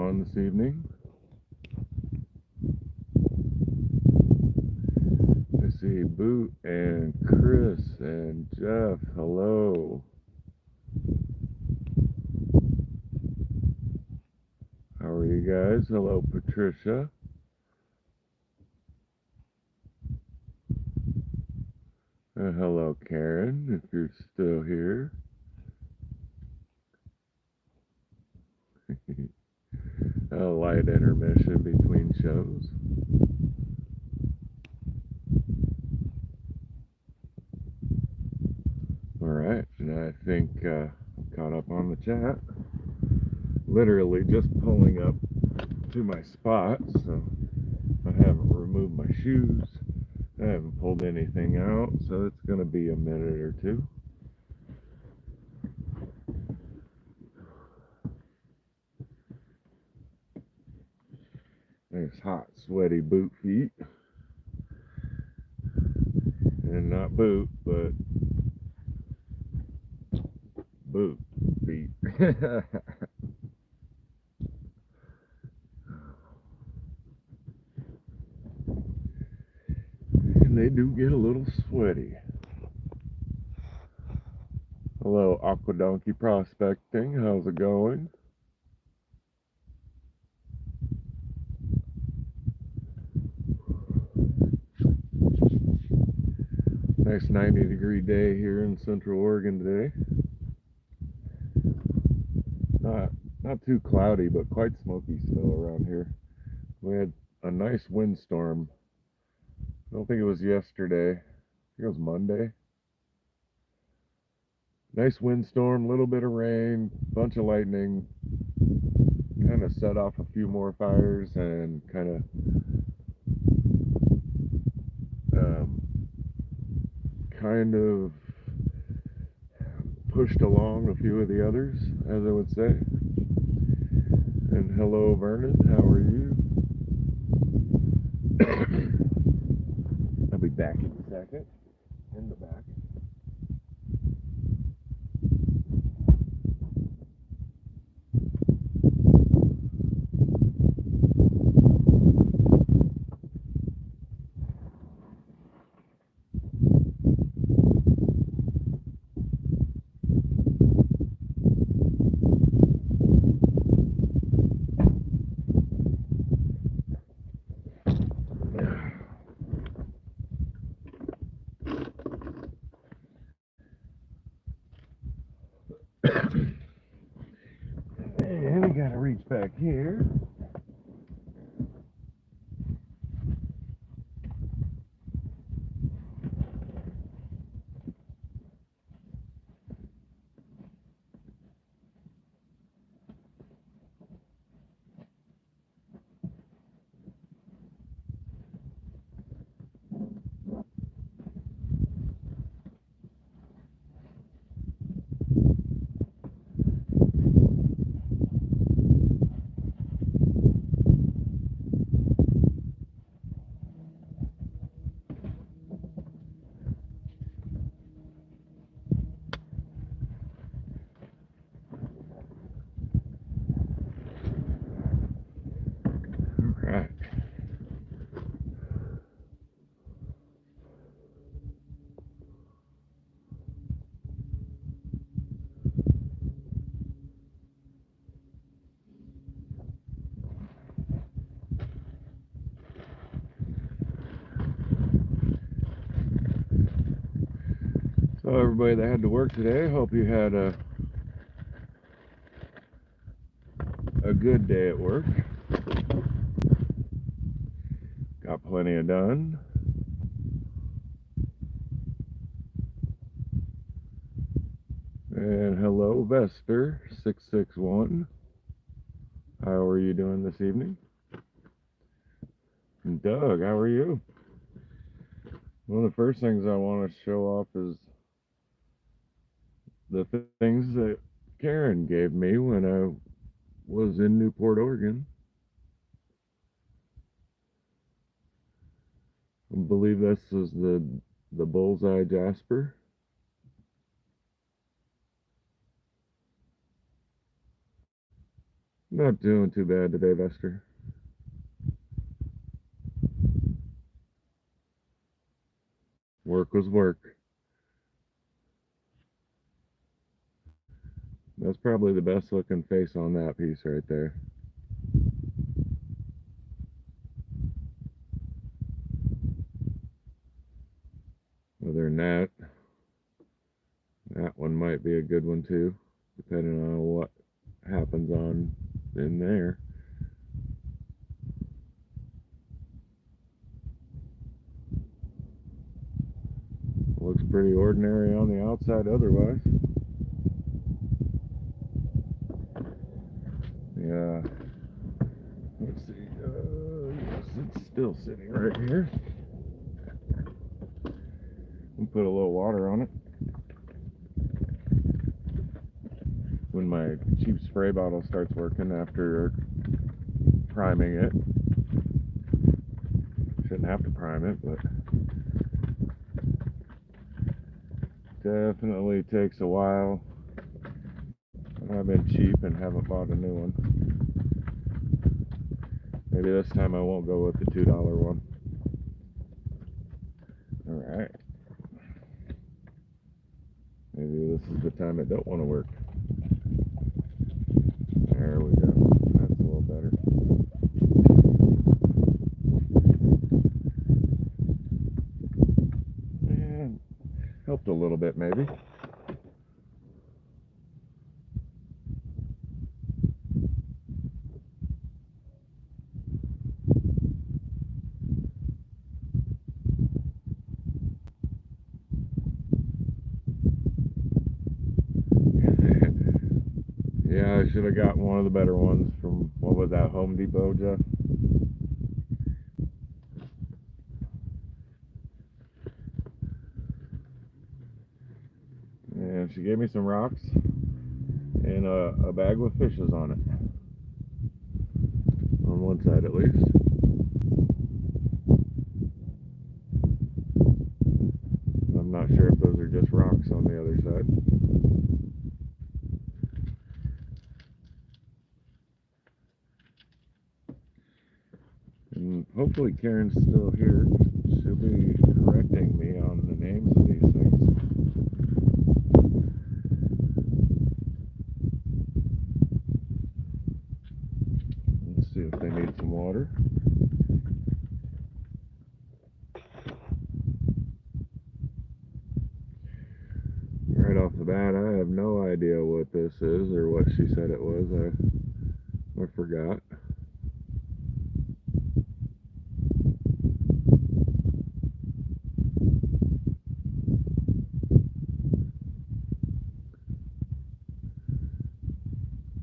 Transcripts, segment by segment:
on this evening? I see Boot and Chris and Jeff. Hello. How are you guys? Hello, Patricia. And hello, Karen, if you're still here. A light intermission between shows. Alright, and I think I'm caught up on the chat. Literally just pulling up to my spot, so I haven't removed my shoes. I haven't pulled anything out, so it's going to be a minute or two. There's hot, sweaty boot feet. And not boot, but boot feet. And they do get a little sweaty. Hello, Aqua Donkey Prospecting. How's it going? Nice 90-degree day here in Central Oregon today. Not too cloudy, but quite smoky snow around here. We had a nice windstorm. I don't think it was yesterday. I think it was Monday. Nice windstorm, little bit of rain, bunch of lightning. Kind of set off a few more fires and kind of pushed along a few of the others, as I would say. And hello, Vernon, how are you? I'll be back in a second. In the back. And I gotta reach back here. Alright. So everybody that had to work today, hope you had a good day at work. Got plenty of done. And hello, Vester661. How are you doing this evening? And Doug, how are you? One of the first things I want to show off is the things that Karen gave me when I was in Newport, Oregon. I believe this is the bullseye jasper. Not doing too bad today, Vester. Work was work. That's probably the best looking face on that piece right there. Other than that, that one might be a good one too, depending on what happens on in there. Looks pretty ordinary on the outside otherwise. Yeah. Let's see. Yes, it's still sitting right here. We'll put a little water on it. When my cheap spray bottle starts working after priming it. Shouldn't have to prime it, but definitely takes a while. I've been cheap and haven't bought a new one. Maybe this time I won't go with the $2 one. Alright. Maybe this is the time it don't want to work. There we go. That's a little better. And helped a little bit maybe. Yeah, I should have gotten one of the better ones from, what was that, Home Depot, Jeff? And she gave me some rocks and a bag with fishes on it. On one side at least. I'm not sure if those are just rocks on the other side. And hopefully Karen's still here. She'll be correcting me on the names of these things. Let's see if they need some water. Right off the bat, I have no idea what this is or what she said it was. I forgot.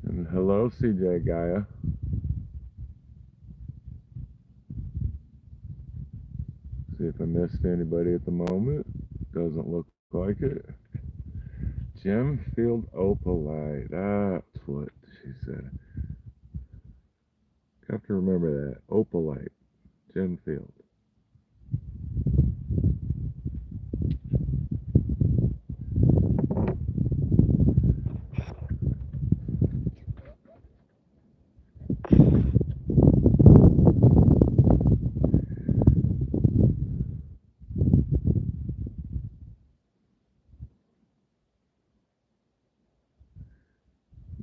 And hello, CJ Gaia. See if I missed anybody at the moment. Doesn't look like it. Gemfield opalite. That's what she said. Have to remember that. Opalite. Gemfield.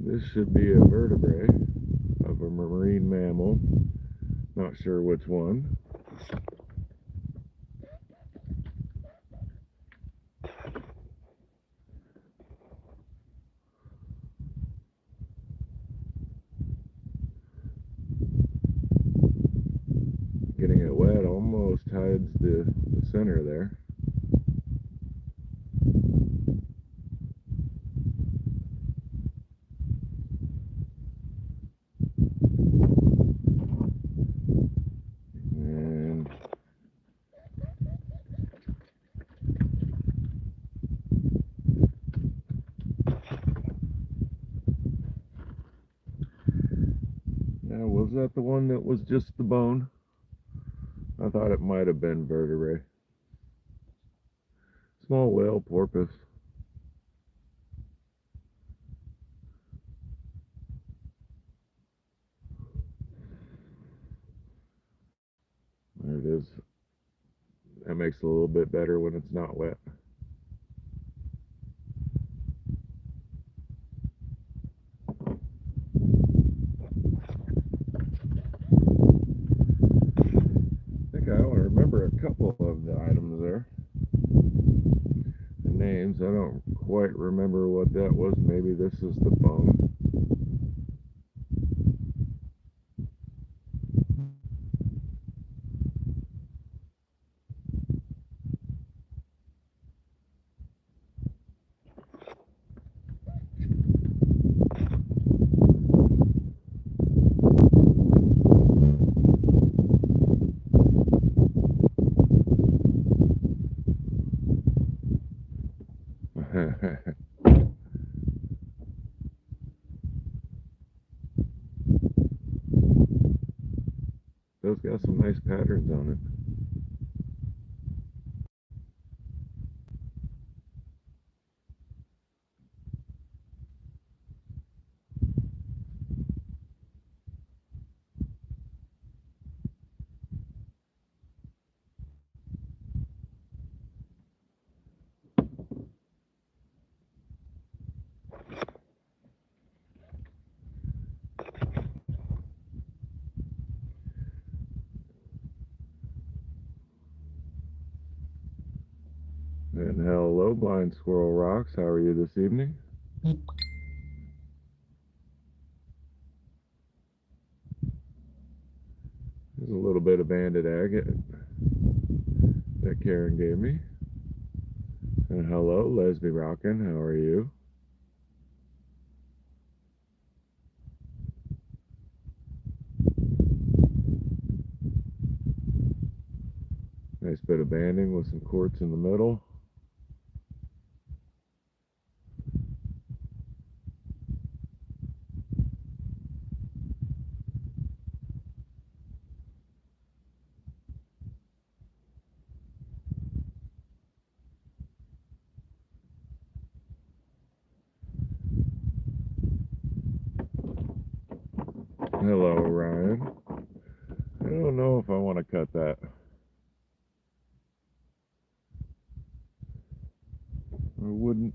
This should be a vertebrae of a marine mammal. Not sure which one. Getting it wet almost hides the center there. And now, was that the one that was just the bone? I thought it might have been vertebrae. Small whale porpoise. makes it a little bit better when it's not wet. I think I only remember a couple of the items there. The names, I don't quite remember what that was. Maybe this is the bone. Those got some nice patterns on it. And hello, Blind Squirrel Rocks. How are you this evening? There's a little bit of banded agate that Karen gave me. And hello, Lesby Rockin'. How are you? Nice bit of banding with some quartz in the middle. Hello, Ryan. I don't know if I want to cut that. I wouldn't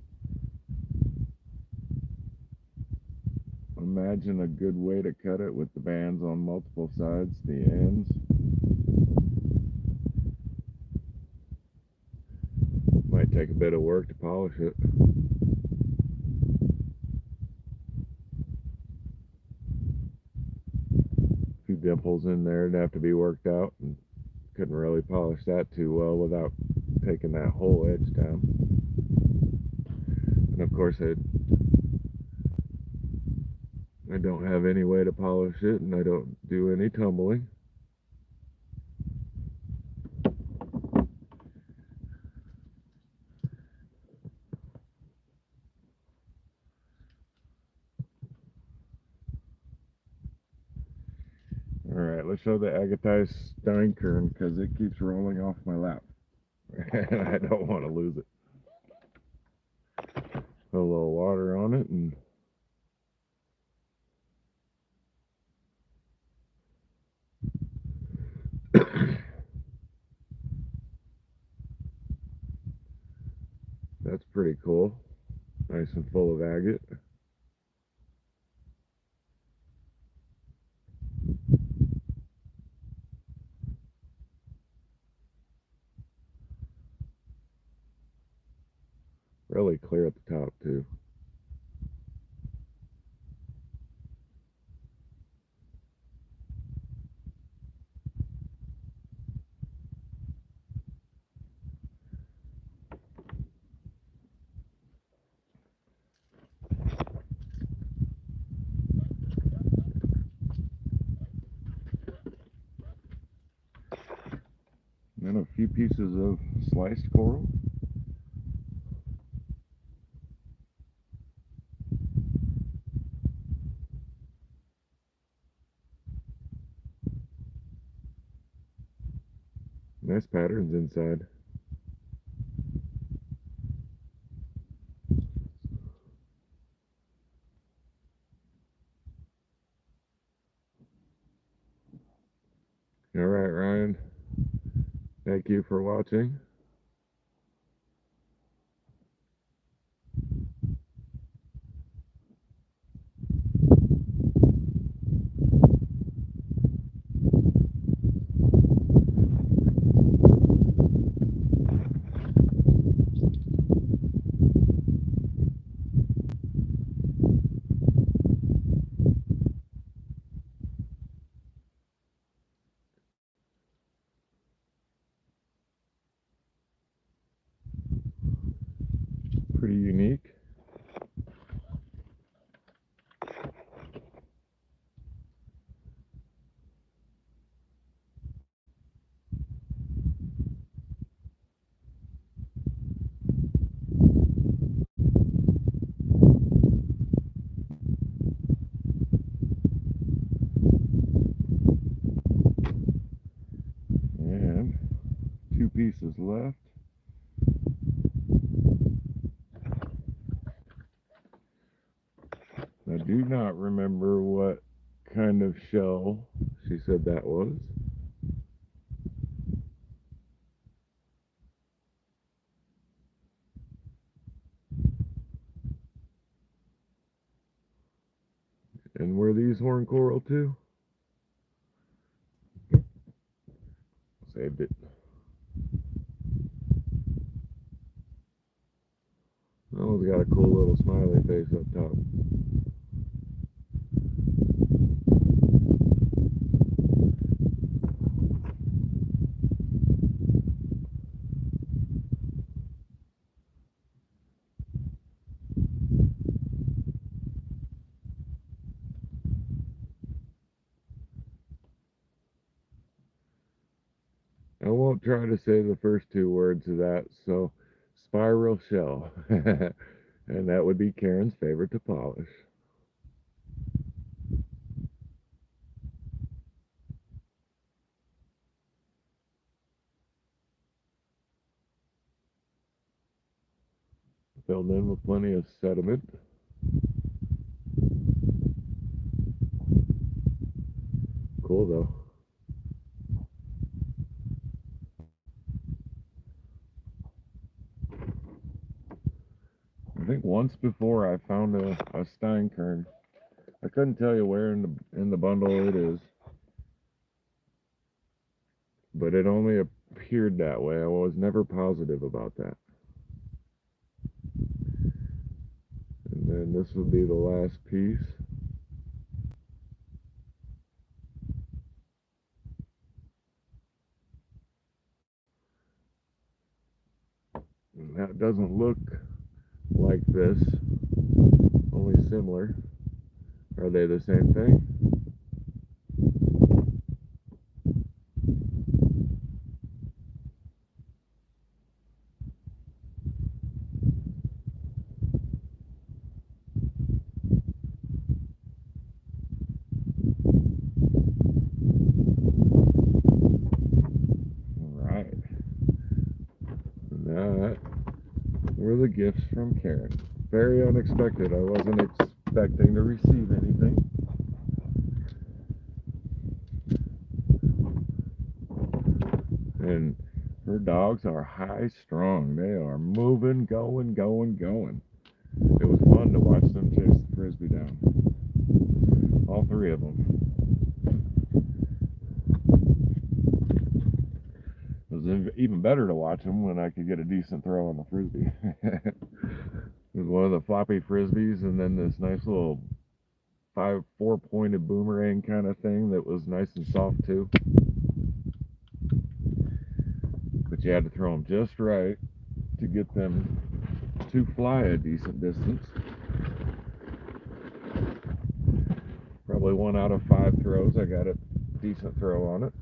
imagine a good way to cut it with the bands on multiple sides, the ends. Might take a bit of work to polish it. A few dimples in there that have to be worked out, and couldn't really polish that too well without taking that whole edge down. And of course I don't have any way to polish it, and I don't do any tumbling. Alright, let's show the agatized steinkern because it keeps rolling off my lap. And I don't want to lose it. Put a little water on it and that's pretty cool. Nice and full of agate. Really clear at the top too. And a few pieces of sliced coral. Nice patterns inside. All right, Ryan. Thank you for watching. Pretty unique. And 2 pieces left. I do not remember what kind of shell she said that was. And were these horn coral too? Saved it. Oh, it's got a cool little smiley face up top. I won't try to say the first 2 words of that, so spiral shell. And that would be Karen's favorite to polish. Filled in with plenty of sediment. Cool though. I think once before I found a steinkern. I couldn't tell you where in the bundle it is, but it only appeared that way. I was never positive about that. And then this will be the last piece. And that doesn't look like this, only similar. Are they the same thing? Alright. That were the gifts from Karen. Very unexpected. I wasn't expecting to receive anything. And her dogs are high strung. They are moving, going, going, going. It was fun to watch them chase the frisbee down. All 3 of them. It was even better to watch them when I could get a decent throw on the frisbee. It was one of the floppy frisbees, and then this nice little 4-pointed boomerang kind of thing that was nice and soft too. But you had to throw them just right to get them to fly a decent distance. Probably 1 out of 5 throws I got a decent throw on it.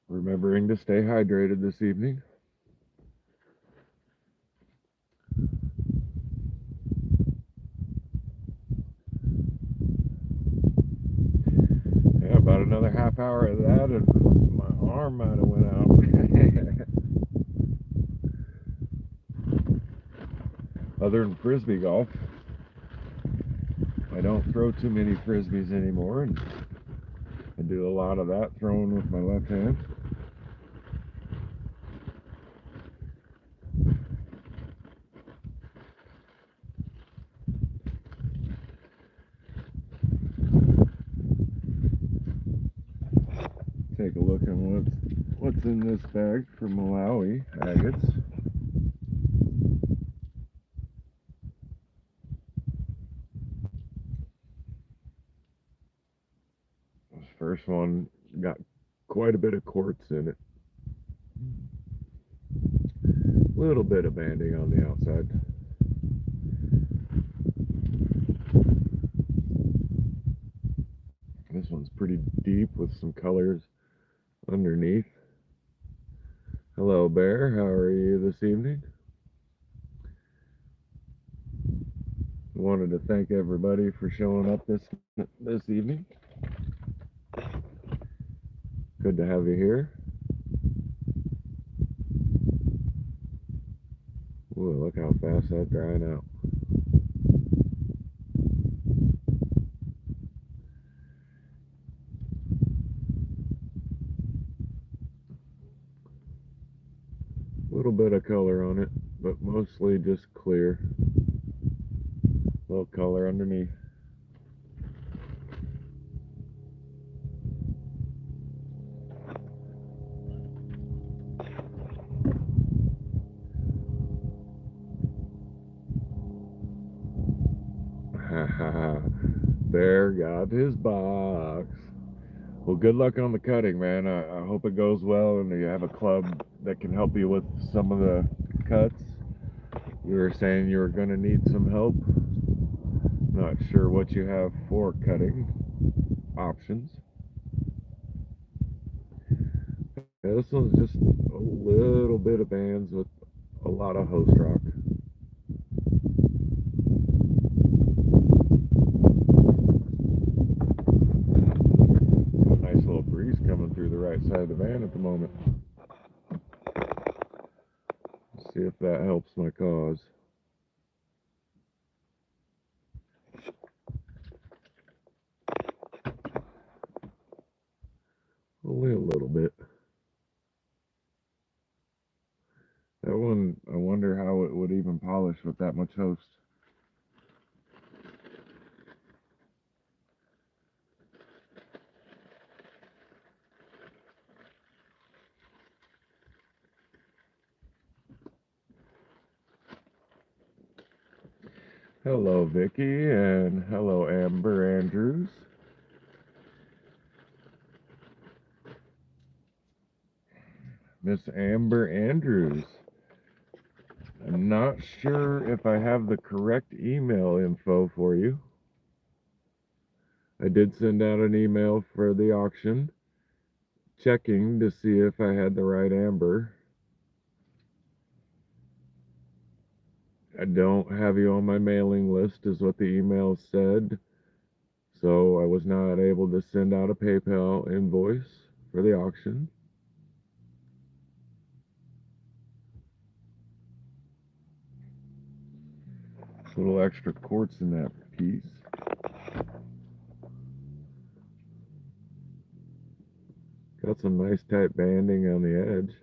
Remembering to stay hydrated this evening. Yeah, about another half hour of that and my arm might have went out. other than frisbee golf, I don't throw too many frisbees anymore, and I do a lot of that throwing with my left hand. Take a look at what's in this bag for Malawi agates. This first one got quite a bit of quartz in it. A little bit of banding on the outside. This one's pretty deep with some colors underneath. Hello, Bear. How are you this evening? Wanted to thank everybody for showing up this evening. Good to have you here. Ooh, look how fast that's drying out. A little bit of color on it, but mostly just clear. A little color underneath. Bear got his box. Well, good luck on the cutting, man. I hope it goes well and you have a club that can help you with some of the cuts. You were saying you were going to need some help. Not sure what you have for cutting options. Yeah, this one's just a little bit of bands with a lot of host rock. Nice little breeze coming through the right side of the van at the moment. Let's see if that helps my cause. Only a little bit. That one, I wonder how it would even polish with that much host. Hello, Vicky, and hello, Amber Andrews. Miss Amber Andrews. I'm not sure if I have the correct email info for you. I did send out an email for the auction, checking to see if I had the right Amber. I don't have you on my mailing list, is what the email said. So I was not able to send out a PayPal invoice for the auction. A little extra quartz in that piece. Got some nice tight banding on the edge.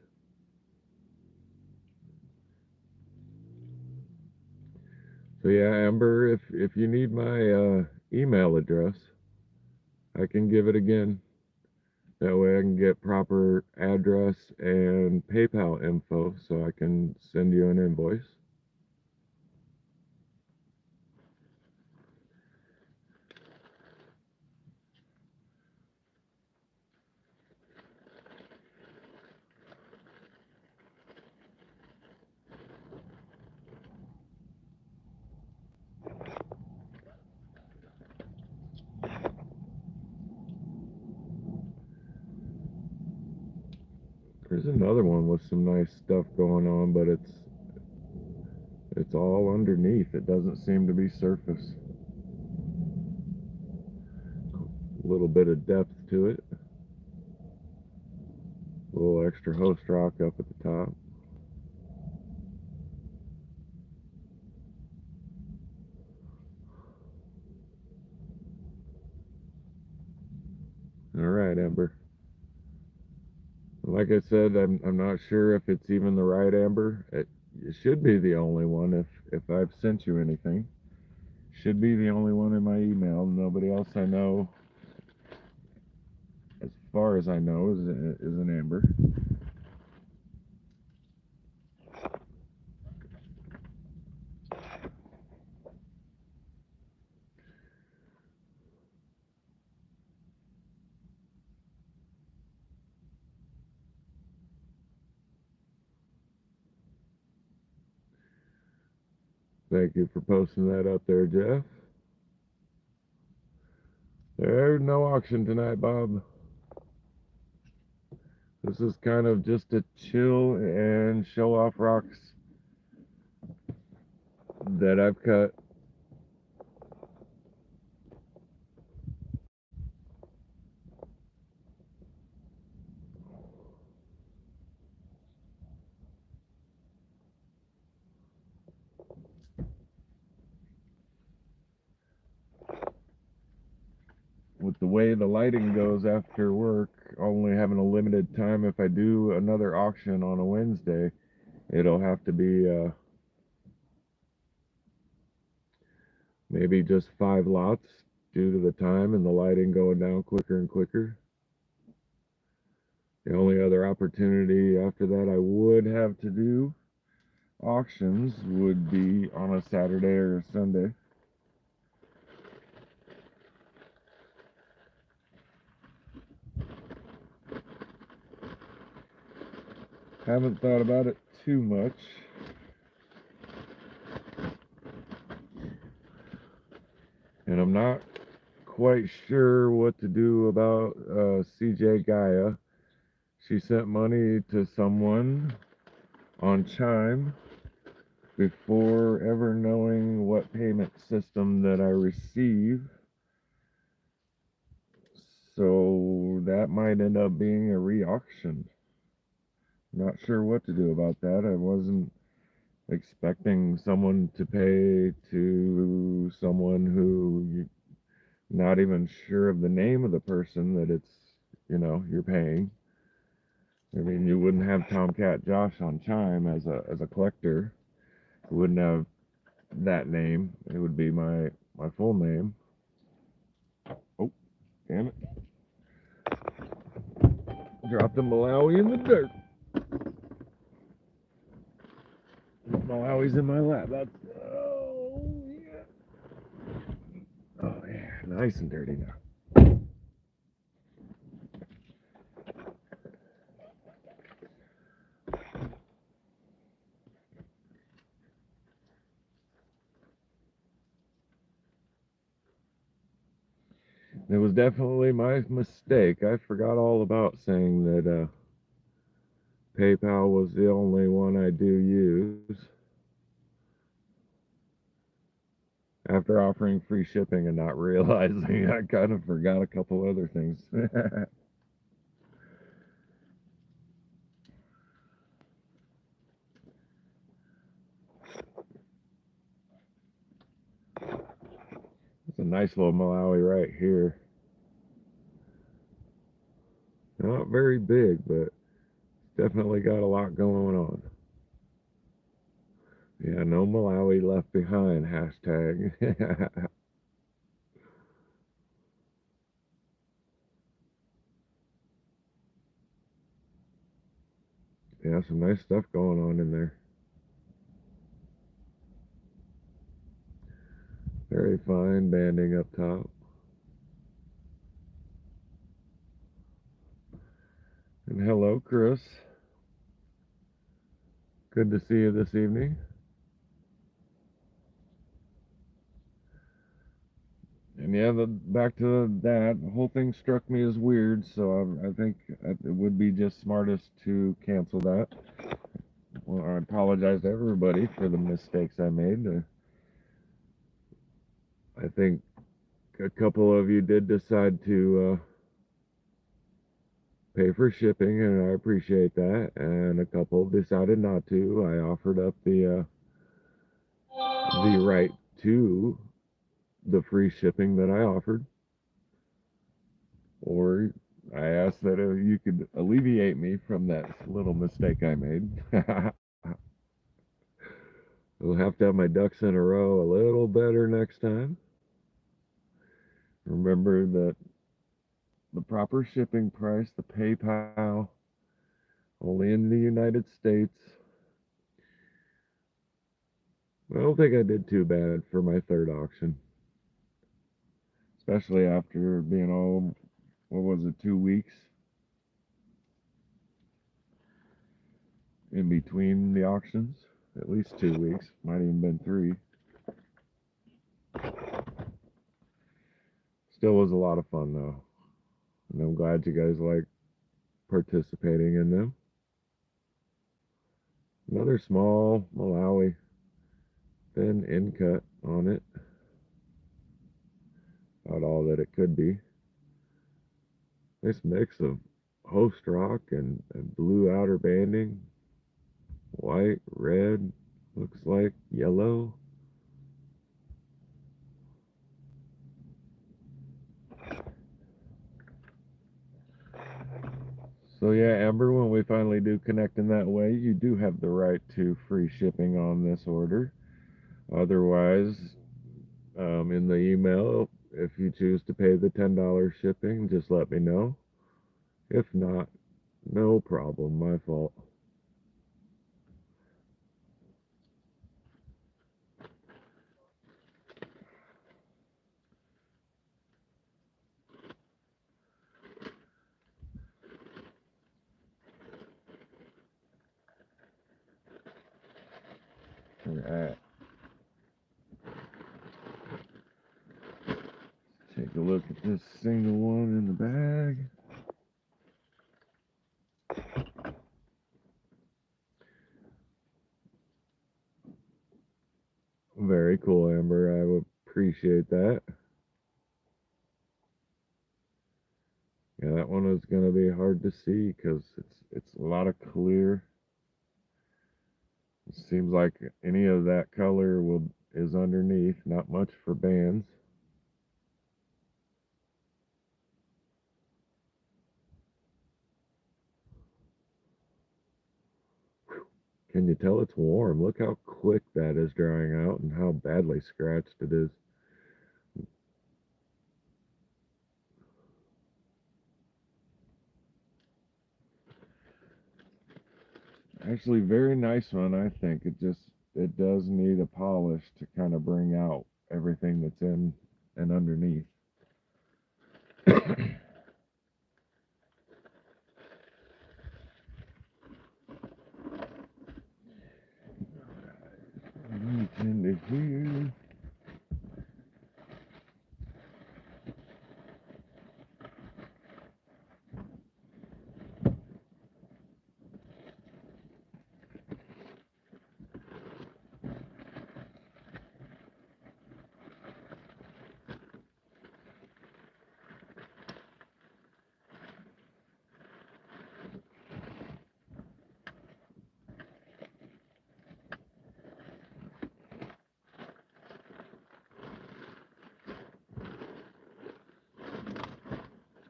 So yeah, Amber, if you need my email address, I can give it again. That way I can get proper address and PayPal info so I can send you an invoice. There's another one with some nice stuff going on, but it's all underneath. It doesn't seem to be surface. A little bit of depth to it. A little extra host rock up at the top. All right, Amber. Like I said, I'm not sure if it's even the right Amber. It should be the only one if I've sent you anything. Should be the only one in my email. Nobody else I know, as far as I know, is an Amber. Thank you for posting that up there, Jeff. There's no auction tonight, Bob. This is kind of just a chill and show off rocks that I've cut. With the way the lighting goes after work, only having a limited time, if I do another auction on a Wednesday, it'll have to be maybe just 5 lots due to the time and the lighting going down quicker and quicker. The only other opportunity after that I would have to do auctions would be on a Saturday or a Sunday. Haven't thought about it too much. And I'm not quite sure what to do about CJ Gaia. She sent money to someone on Chime before ever knowing what payment system that I receive. So that might end up being a re-auction. Not sure what to do about that. I wasn't expecting someone to pay to someone who you're not even sure of the name of the person that you're paying. I mean, you wouldn't have Tomcat Josh on Chime as a collector. You wouldn't have that name. It would be my full name. Oh, damn it. Dropped the Malawi in the dirt. Malawi's in my lap. That's, oh, yeah. Oh, yeah. Nice and dirty now. It was definitely my mistake. I forgot all about saying that PayPal was the only one I do use. After offering free shipping and not realizing, I kind of forgot a couple other things. It's a nice little Malawi right here. Not very big, but definitely got a lot going on. Yeah, no Malawi left behind, hashtag. Yeah, some nice stuff going on in there. Very fine banding up top. And hello, Chris. Good to see you this evening. And yeah, back to that, the whole thing struck me as weird, so I think it would be just smartest to cancel that. Well, I apologize to everybody for the mistakes I made. I think a couple of you did decide to pay for shipping, and I appreciate that. And a couple decided not to. I offered up the right to the free shipping that I offered, or I asked that you could alleviate me from that little mistake I made. I'll have to have my ducks in a row a little better next time. Remember that the proper shipping price, the PayPal, only in the United States. I don't think I did too bad for my third auction, especially after being all, what was it, 2 weeks in between the auctions? At least 2 weeks, might even been 3. Still was a lot of fun though, and I'm glad you guys like participating in them. Another small Malawi, thin end cut on it, about all that it could be. Nice mix of host rock and blue outer banding, white, red, looks like yellow. So yeah, Amber, when we finally do connect in that way, you do have the right to free shipping on this order. Otherwise, in the email, if you choose to pay the $10 shipping, just let me know. If not, no problem, my fault. Alright, take a look at this single one in the bag. Very cool, Amber. I would appreciate that. Yeah, that one is going to be hard to see because it's a lot of clear. It seems like any of that color is underneath. Not much for bands. Can you tell it's warm? Look how quick that is drying out and how badly scratched it is. Actually, very nice one, I think. It does need a polish to kind of bring out everything that's in and underneath. Reach into here.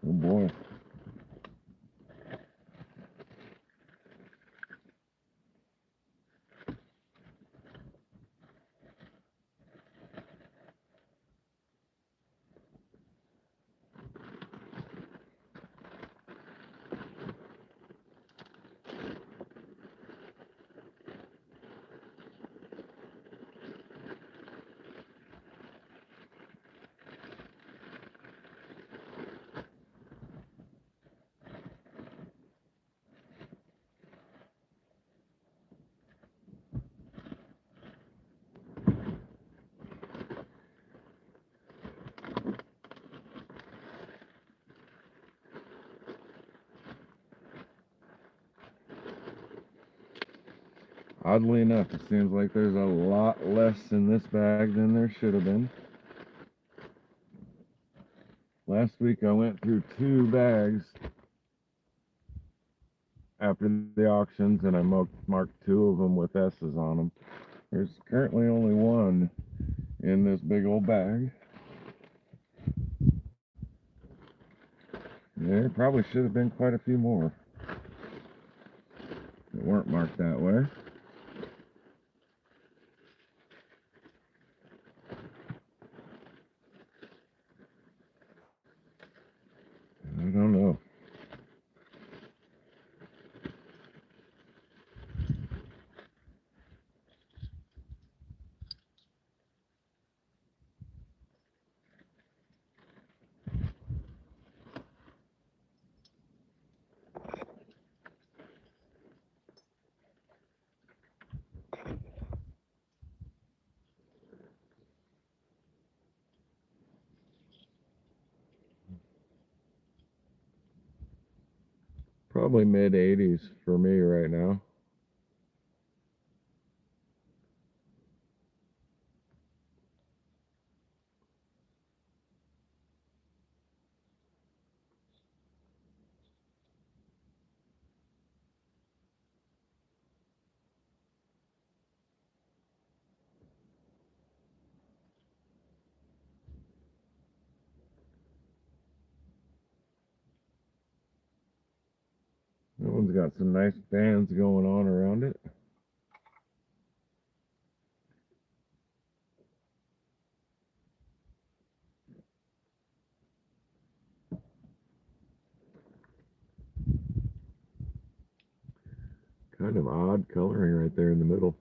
Oh boy. Oddly enough, it seems like there's a lot less in this bag than there should have been. Last week I went through 2 bags after the auctions and I marked 2 of them with S's on them. There's currently only 1 in this big old bag. There probably should have been quite a few more that weren't marked that way. I don't know. Probably mid-80s for me right now. That one's got some nice bands going on around it. Kind of odd coloring right there in the middle.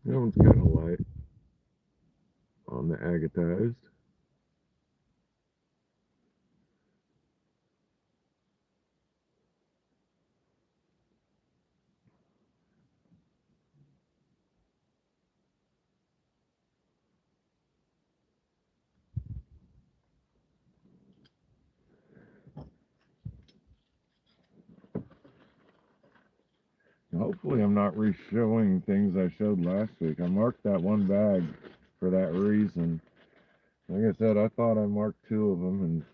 That one's kind of light on the agatized. Hopefully I'm not re-showing things I showed last week. I marked that one bag for that reason. Like I said, I thought I marked 2 of them, and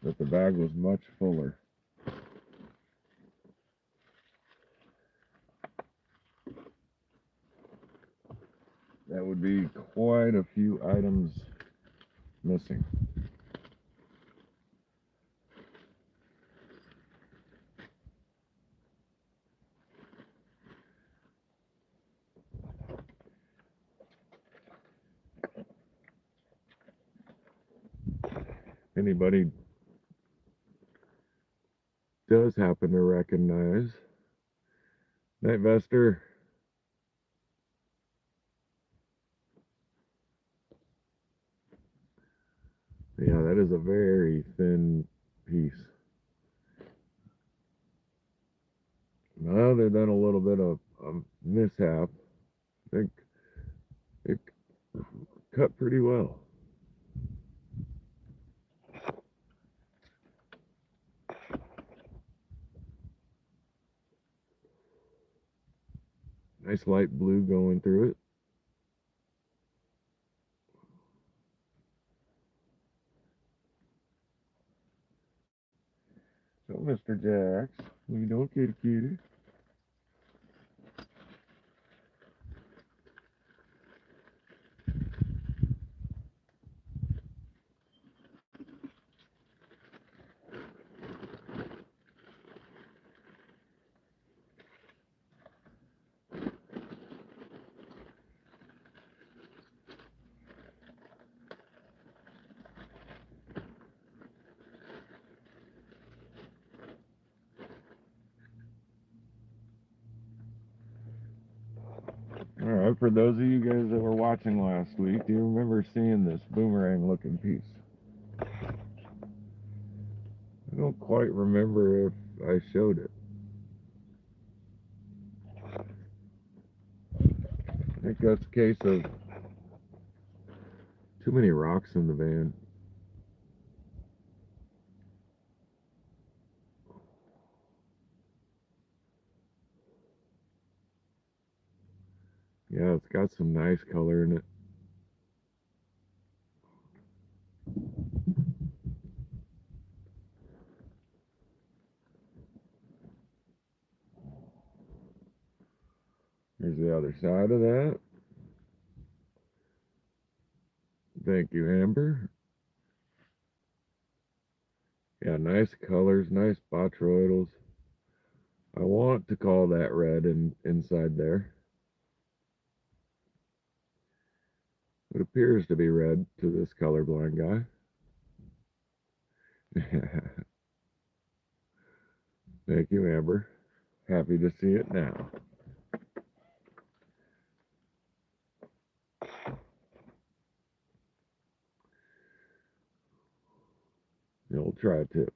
that the bag was much fuller. That would be quite a few items missing. Anybody does happen to recognize Night Vester? Yeah, that is a very thin piece. Other than a little bit of mishap, I think it cut pretty well. Nice light blue going through it. So, Mr. Jax, what you doing, kitty kitty? Alright, for those of you guys that were watching last week, do you remember seeing this boomerang looking piece? I don't quite remember if I showed it. I think that's a case of too many rocks in the van. Yeah, it's got some nice color in it. Here's the other side of that. Thank you, Amber. Yeah, nice colors, nice botryoidals. I want to call that red inside there. It appears to be red to this colorblind guy. Thank you, Amber. Happy to see it now. The old tri-tip.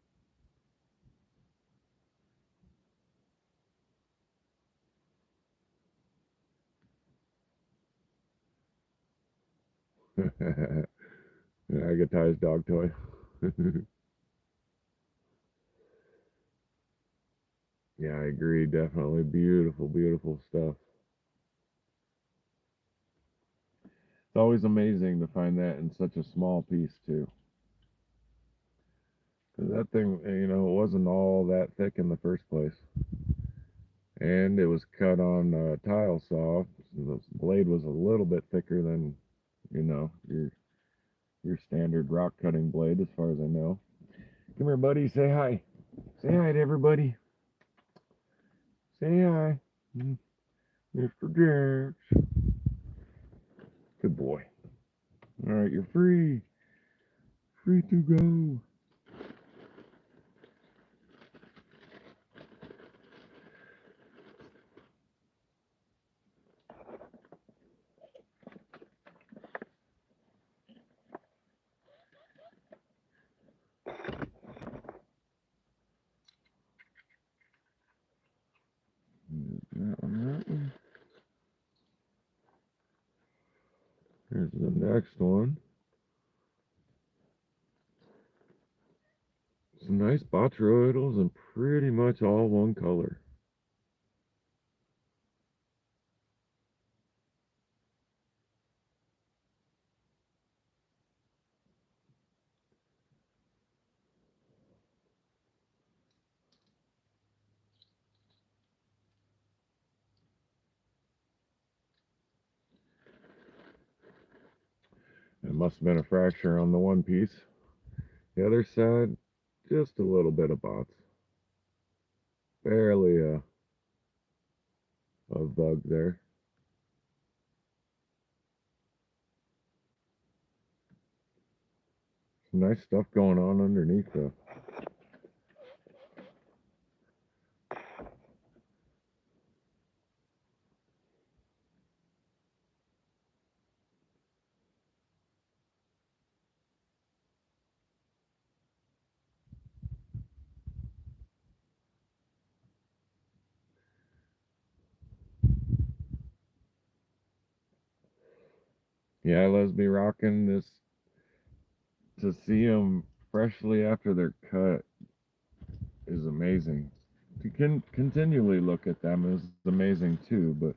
An agatized dog toy. Yeah, I agree. Definitely beautiful, beautiful stuff. It's always amazing to find that in such a small piece, too. Because that thing, it wasn't all that thick in the first place. And it was cut on tile saw. So the blade was a little bit thicker than, your standard rock cutting blade, as far as I know. Come here, buddy. Say hi. Say hi to everybody. Say hi. Mr. Jax. Good boy. All right, you're free. Free to go. That one. Here's the next one. Some nice botryoidals and pretty much all one color. It must have been a fracture on the one piece. The other side, just a little bit of bots. Barely a bug there. Some nice stuff going on underneath though. Yeah, let's be rocking this. To see them freshly after they're cut is amazing. To continually look at them is amazing too, but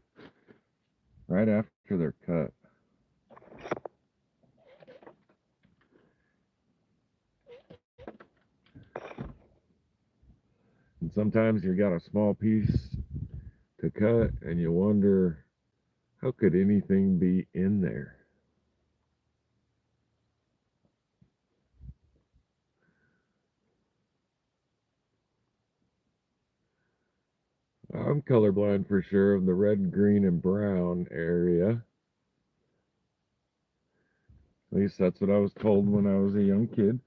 right after they're cut. And sometimes you got a small piece to cut and you wonder, how could anything be in there? I'm colorblind for sure of the red, green, and brown area. At least that's what I was told when I was a young kid.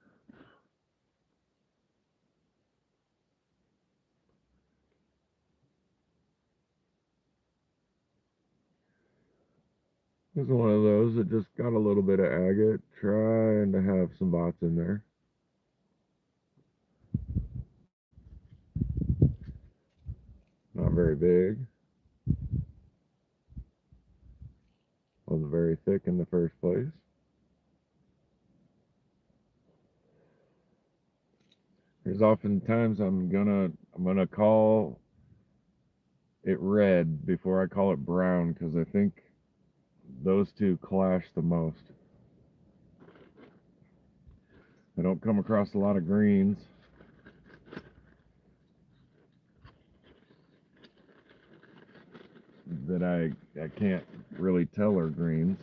It was one of those that just got a little bit of agate, trying to have some bots in there. Not very big. Wasn't very thick in the first place. There's oftentimes I'm gonna call it red before I call it brown because I think those two clash the most. I don't come across a lot of greens that I can't really tell are greens.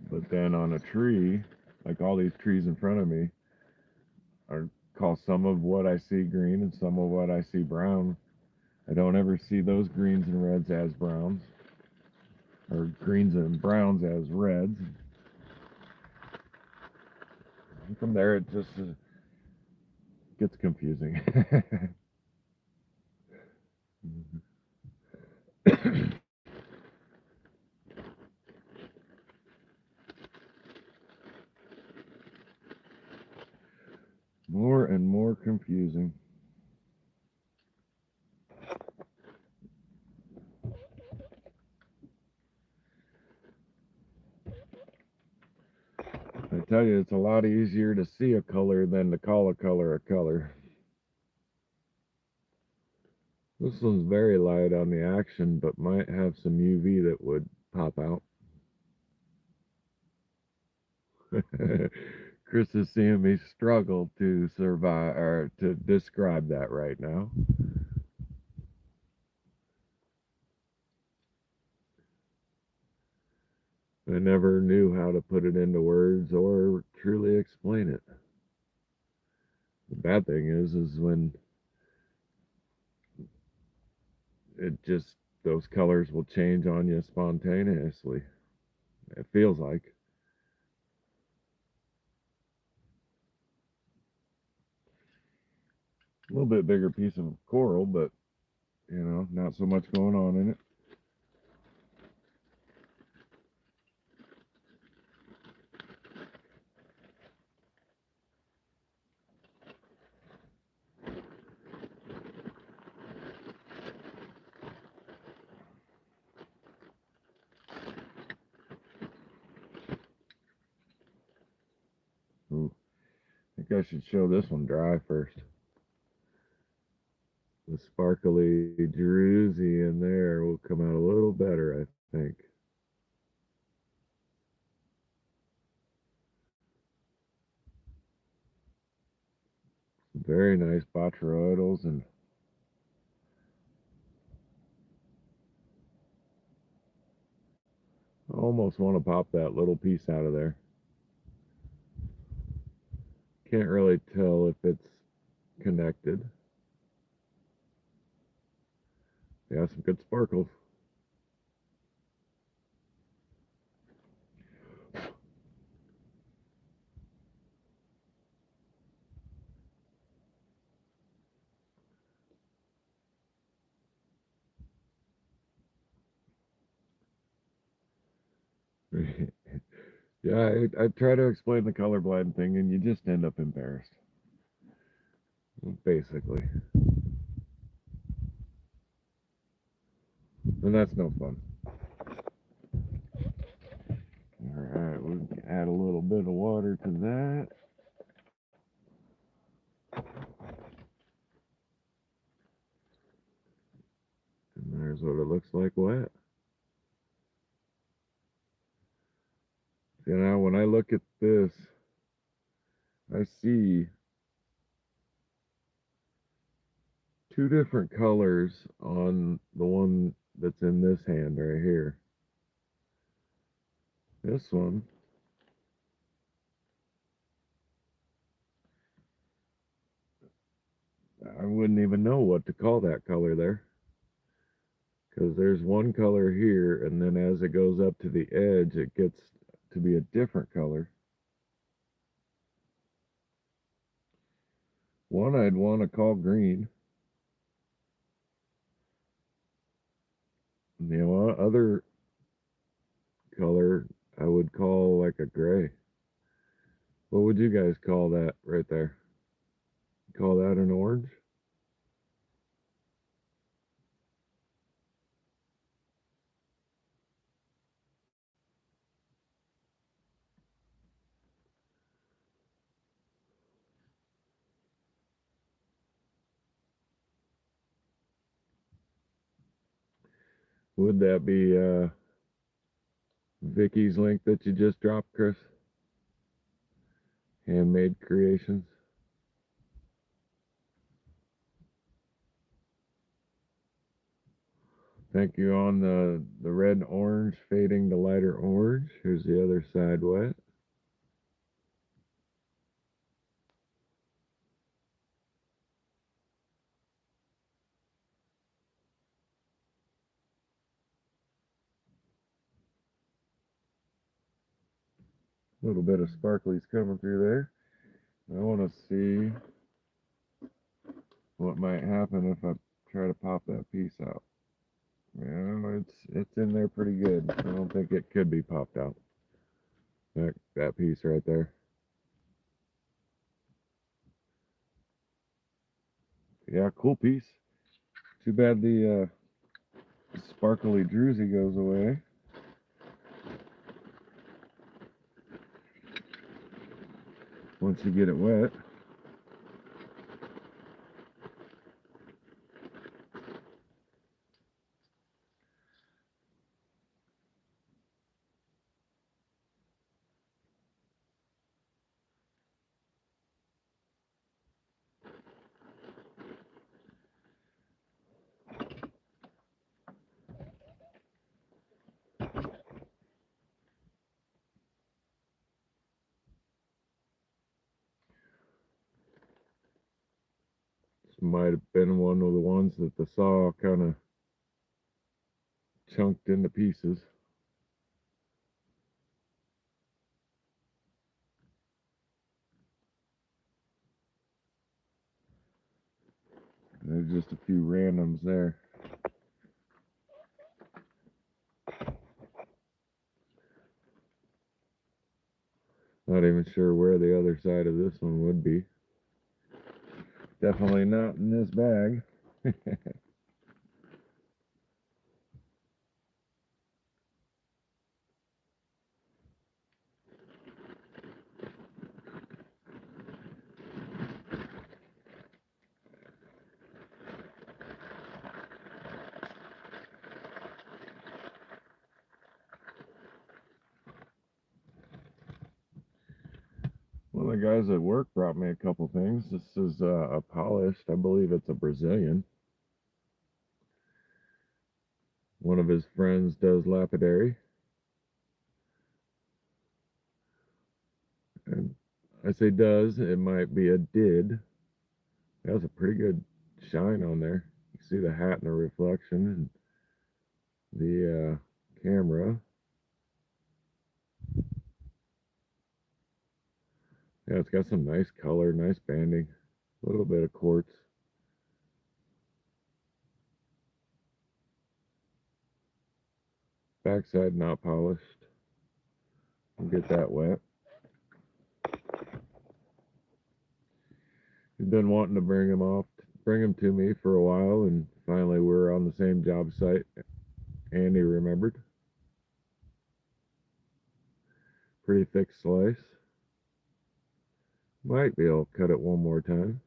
But then on a tree, like all these trees in front of me, are call some of what I see green and some of what I see brown. I don't ever see those greens and reds as browns, or greens and browns as reds. And from there, it just gets confusing. More and more confusing. I tell you, it's a lot easier to see a color than to call a color a color. This one's very light on the action, but might have some UV that would pop out. Chris is seeing me struggle to survive or to describe that right now. I never knew how to put it into words or truly explain it. The bad thing is when it just those colors will change on you spontaneously. It feels like a little bit bigger piece of coral, but not so much going on in it. Ooh, I think I should show this one dry first. The sparkly druzy in there will come out a little better, I think. Very nice botryoidals, and I almost want to pop that little piece out of there. Can't really tell if it's connected. Yeah, some good sparkles. Yeah, I try to explain the colorblind thing, and you just end up embarrassed, basically. And that's no fun. All right, we'll add a little bit of water to that. And there's what it looks like wet. See, now when I look at this, I see two different colors on the one that's in this hand right here. This one, I wouldn't even know what to call that color there. Because there's one color here, and then as it goes up to the edge, it gets to be a different color. One I'd want to call green. And the other color I would call like a gray. What would you guys call that right there? Call that an orange? Would that be Vicky's link that you just dropped, Chris? Handmade Creations. Thank you on the red and orange fading to lighter orange. Here's the other side wet. A little bit of sparklies coming through there. I want to see what might happen if I try to pop that piece out. Yeah, it's in there pretty good. I don't think it could be popped out. That piece right there. Yeah, cool piece. Too bad the sparkly druzy goes away. Once you get it wet. This might have been one of the ones that the saw kind of chunked into pieces. There's just a few randoms there. Not even sure where the other side of this one would be. Definitely not in this bag. One of the guys at work brought me a couple things. This is a polished, I believe it's a Brazilian. One of his friends does lapidary. And I say does, it might be a did. It has a pretty good shine on there. You see the hat and the reflection and the camera. Yeah, it's got some nice color, nice banding, a little bit of quartz. Backside not polished. We'll get that wet. He's been wanting to bring him to me for a while, and finally we're on the same job site. And he remembered. Pretty thick slice. Might be able to cut it one more time.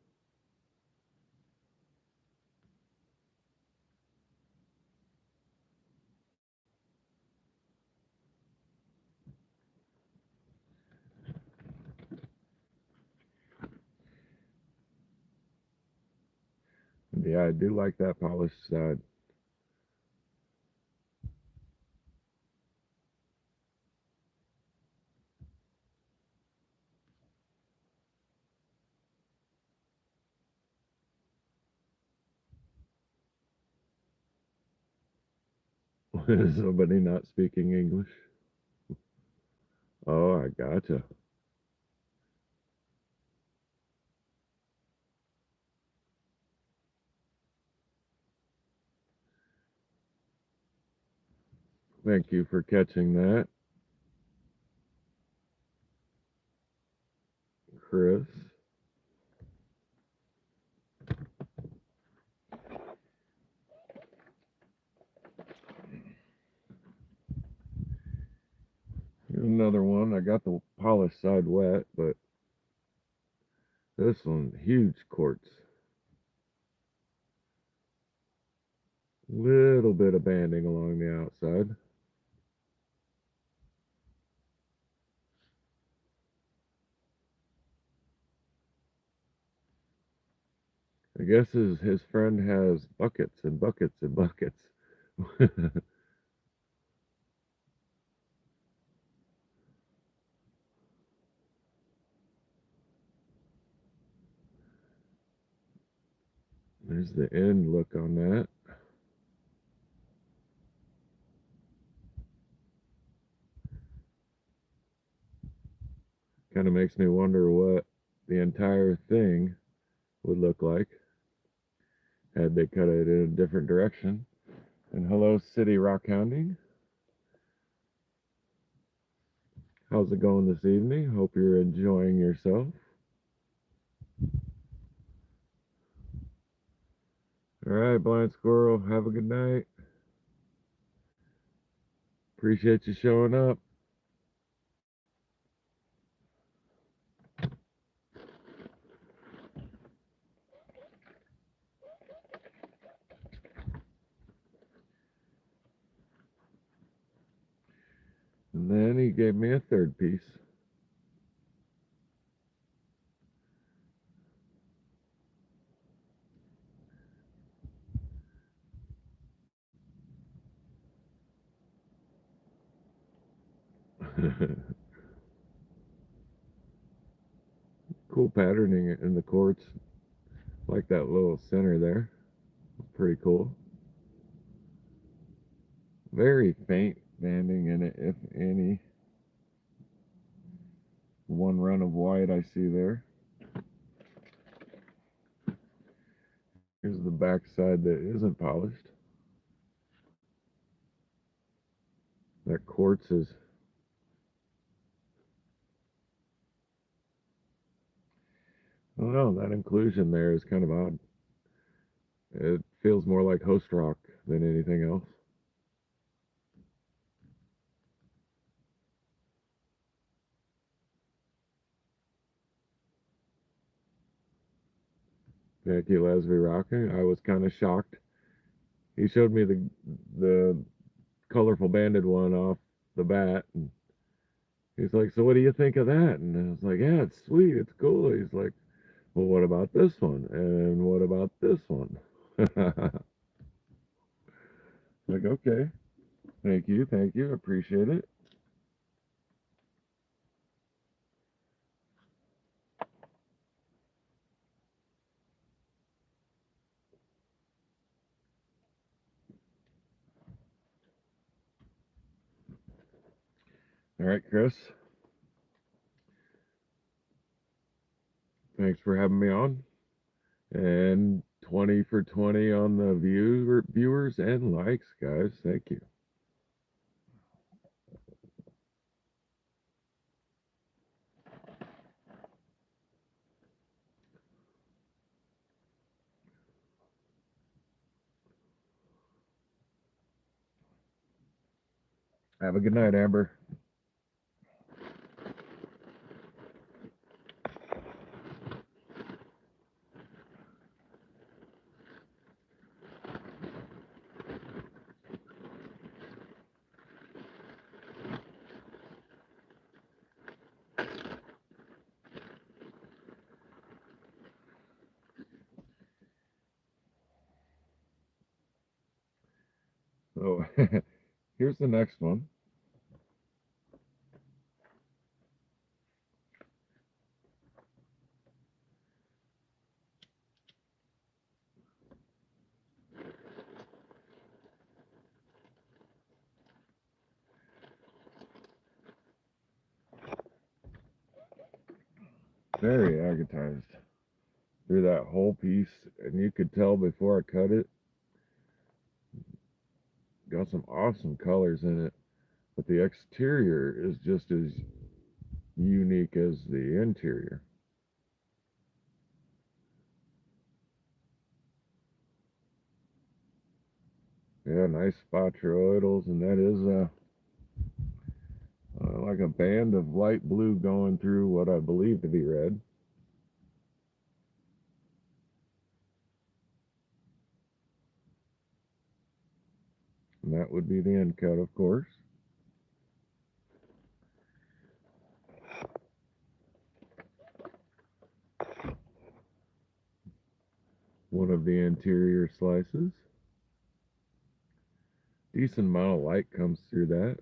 And yeah, I do like that polished side. Is somebody not speaking English? Oh, I gotcha. Thank you for catching that, Chris. Here's another one. I got the polished side wet, but this one, huge quartz. Little bit of banding along the outside. I guess his friend has buckets and buckets and buckets. There's the end look on that. Kind of makes me wonder what the entire thing would look like had they cut it in a different direction. And hello, City Rock Hounding. How's it going this evening? Hope you're enjoying yourself. All right, Blind Squirrel, have a good night. Appreciate you showing up. And then he gave me a third piece. Cool patterning in the quartz. Like that little center there. Pretty cool. Very faint banding in it, if any. One run of white I see there. Here's the back side that isn't polished. That quartz is, I don't know, that inclusion there is kind of odd. It feels more like host rock than anything else. Thank you, Leslie Rocking. I was kind of shocked. He showed me the colorful banded one off the bat, and he's like, "So what do you think of that?" And I was like, "Yeah, it's sweet, it's cool." He's like, "Well, what about this one? And what about this one?" Like, okay, thank you, appreciate it. All right, Chris, thanks for having me on. And 20 for 20 on the viewers and likes, guys. Thank you. Have a good night, Amber. So here's the next one. Very agatized through that whole piece, and you could tell before I cut it, got some awesome colors in it, but the exterior is just as unique as the interior. Yeah, nice spatioidals, and that is like a band of light blue going through what I believe to be red. And that would be the end cut, of course. One of the interior slices. Decent amount of light comes through that.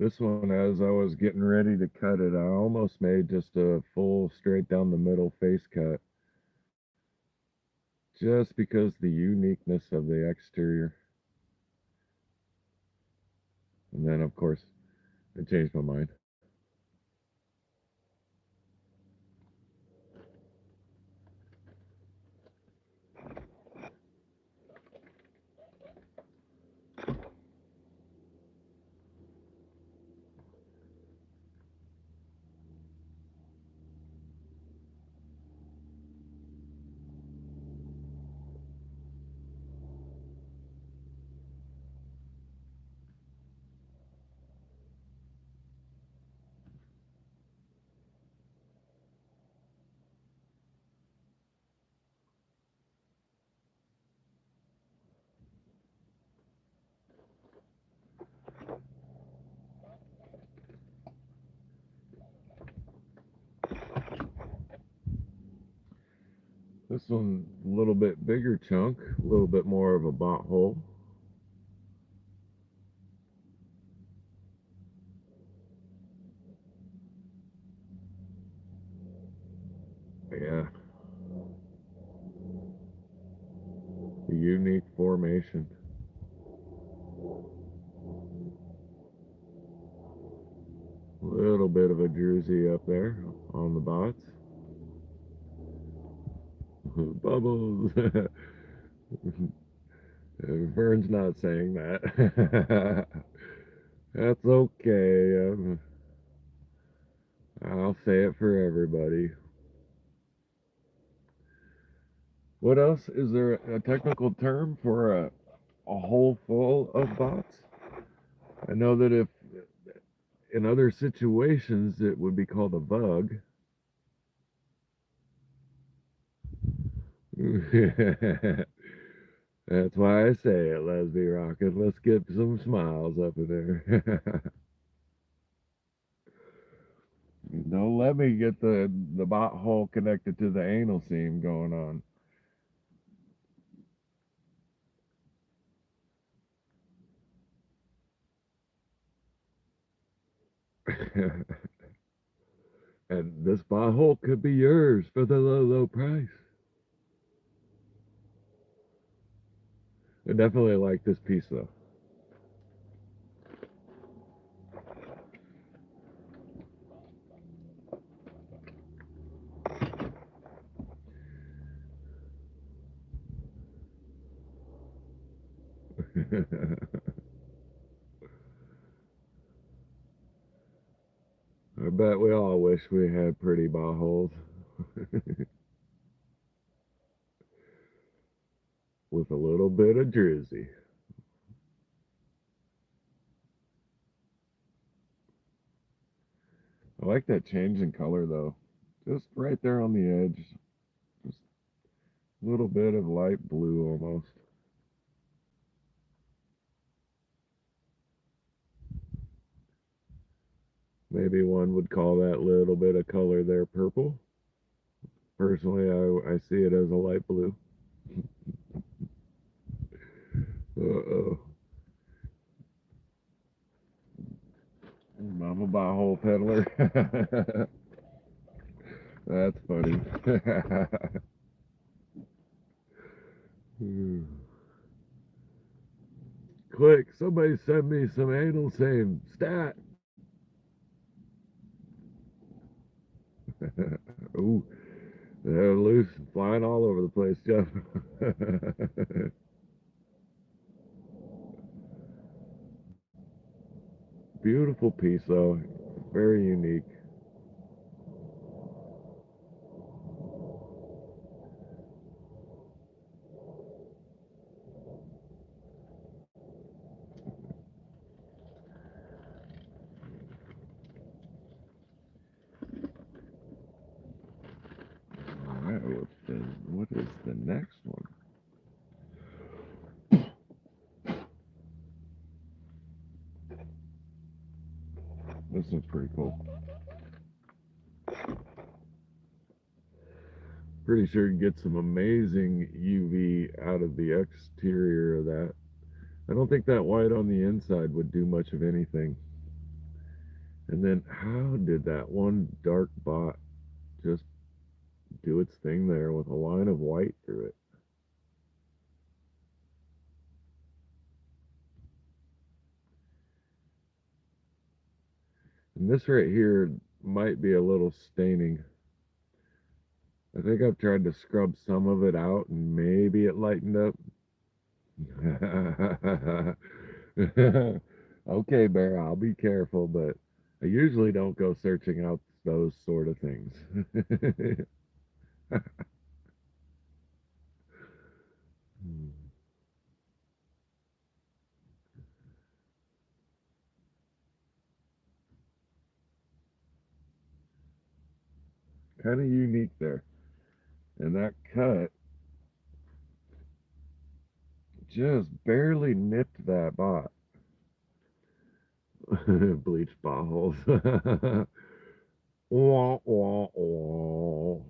This one, as I was getting ready to cut it, I almost made just a full straight down the middle face cut. Just because the uniqueness of the exterior. And then, of course, I changed my mind. This one, a little bit bigger chunk, a little bit more of a bot hole. Yeah, a unique formation. A little bit of a druzy up there on the bots. Bubbles. Vern's not saying that. That's okay. I'll say it for everybody. What else? Is there a technical term for a hole full of bots? I know that if in other situations it would be called a bug. That's why I say it, Leslie Rocket. Let's get some smiles up in there. Don't let me get the bot hole connected to the anal seam going on. And this bot hole could be yours for the low, low price. I definitely like this piece though. I bet we all wish we had pretty bot holes with a little bit of drizzy. I like that change in color though. Just right there on the edge. Just a little bit of light blue almost. Maybe one would call that little bit of color there purple. Personally, I see it as a light blue. Uh-oh. I'm a bottle peddler. That's funny. Quick, somebody send me some anal same stat. Ooh, they're loose, flying all over the place, Jeff. Beautiful piece, though. Very unique. next one. This one's pretty cool. Pretty sure you get some amazing UV out of the exterior of that. I don't think that white on the inside would do much of anything. And then how did that one dark bot just do its thing there with a line of white through it? And this right here might be a little staining. I think I've tried to scrub some of it out and maybe it lightened up. Okay, Bear, I'll be careful, but I usually don't go searching out those sort of things. Kind of unique there. And that cut just barely nipped that bot. Bleach bot holes. Wah, wah, wah.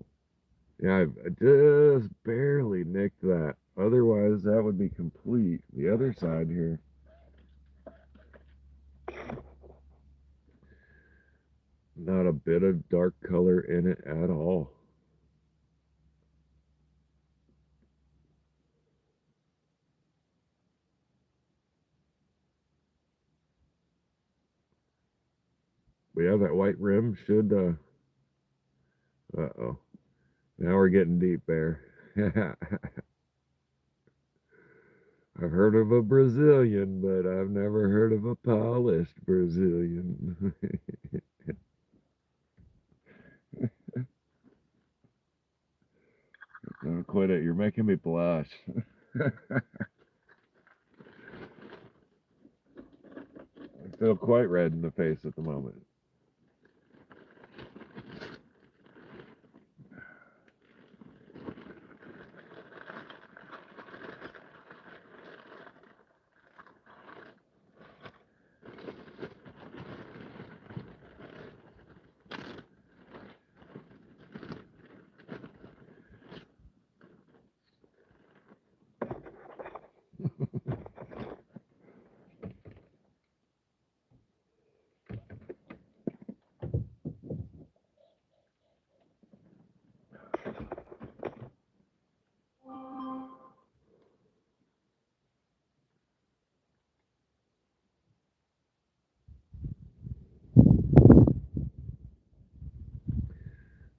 Yeah, I just barely nicked that. Otherwise, that would be complete. The other side here. Not a bit of dark color in it at all. But yeah, that white rim should, uh-oh. Now we're getting deep there. I've heard of a Brazilian, but I've never heard of a polished Brazilian. Don't quit it. You're making me blush. I feel quite red in the face at the moment.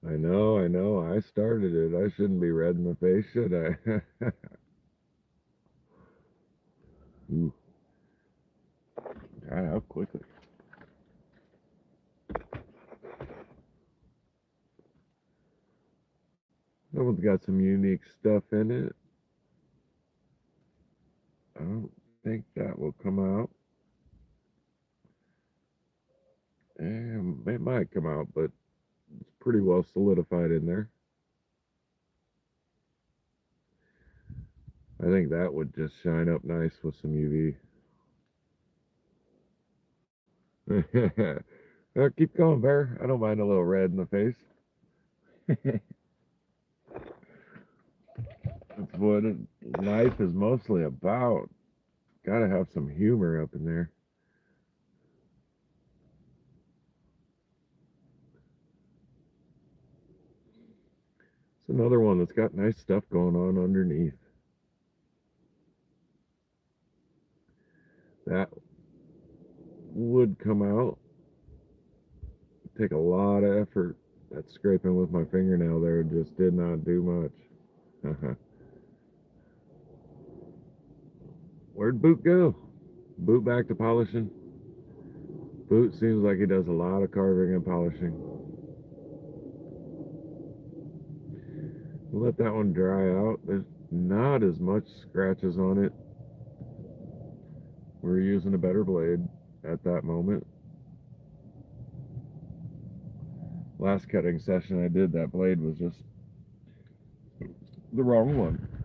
I know. I started it. I shouldn't be red in the face, should I? Ooh, dry out quickly. That one's got some unique stuff in it. I don't think that will come out. And it might come out, but it's pretty well solidified in there. I think that would just shine up nice with some UV. Keep going, Bear. I don't mind a little red in the face. That's what life is mostly about. Gotta have some humor up in there. It's another one that's got nice stuff going on underneath. That would come out. Take a lot of effort. That scraping with my fingernail there just did not do much. Where'd Boot go? Boot back to polishing. Boot seems like he does a lot of carving and polishing. We'll let that one dry out. There's not as much scratches on it. We're using a better blade at that moment. Last cutting session I did, that blade was just the wrong one.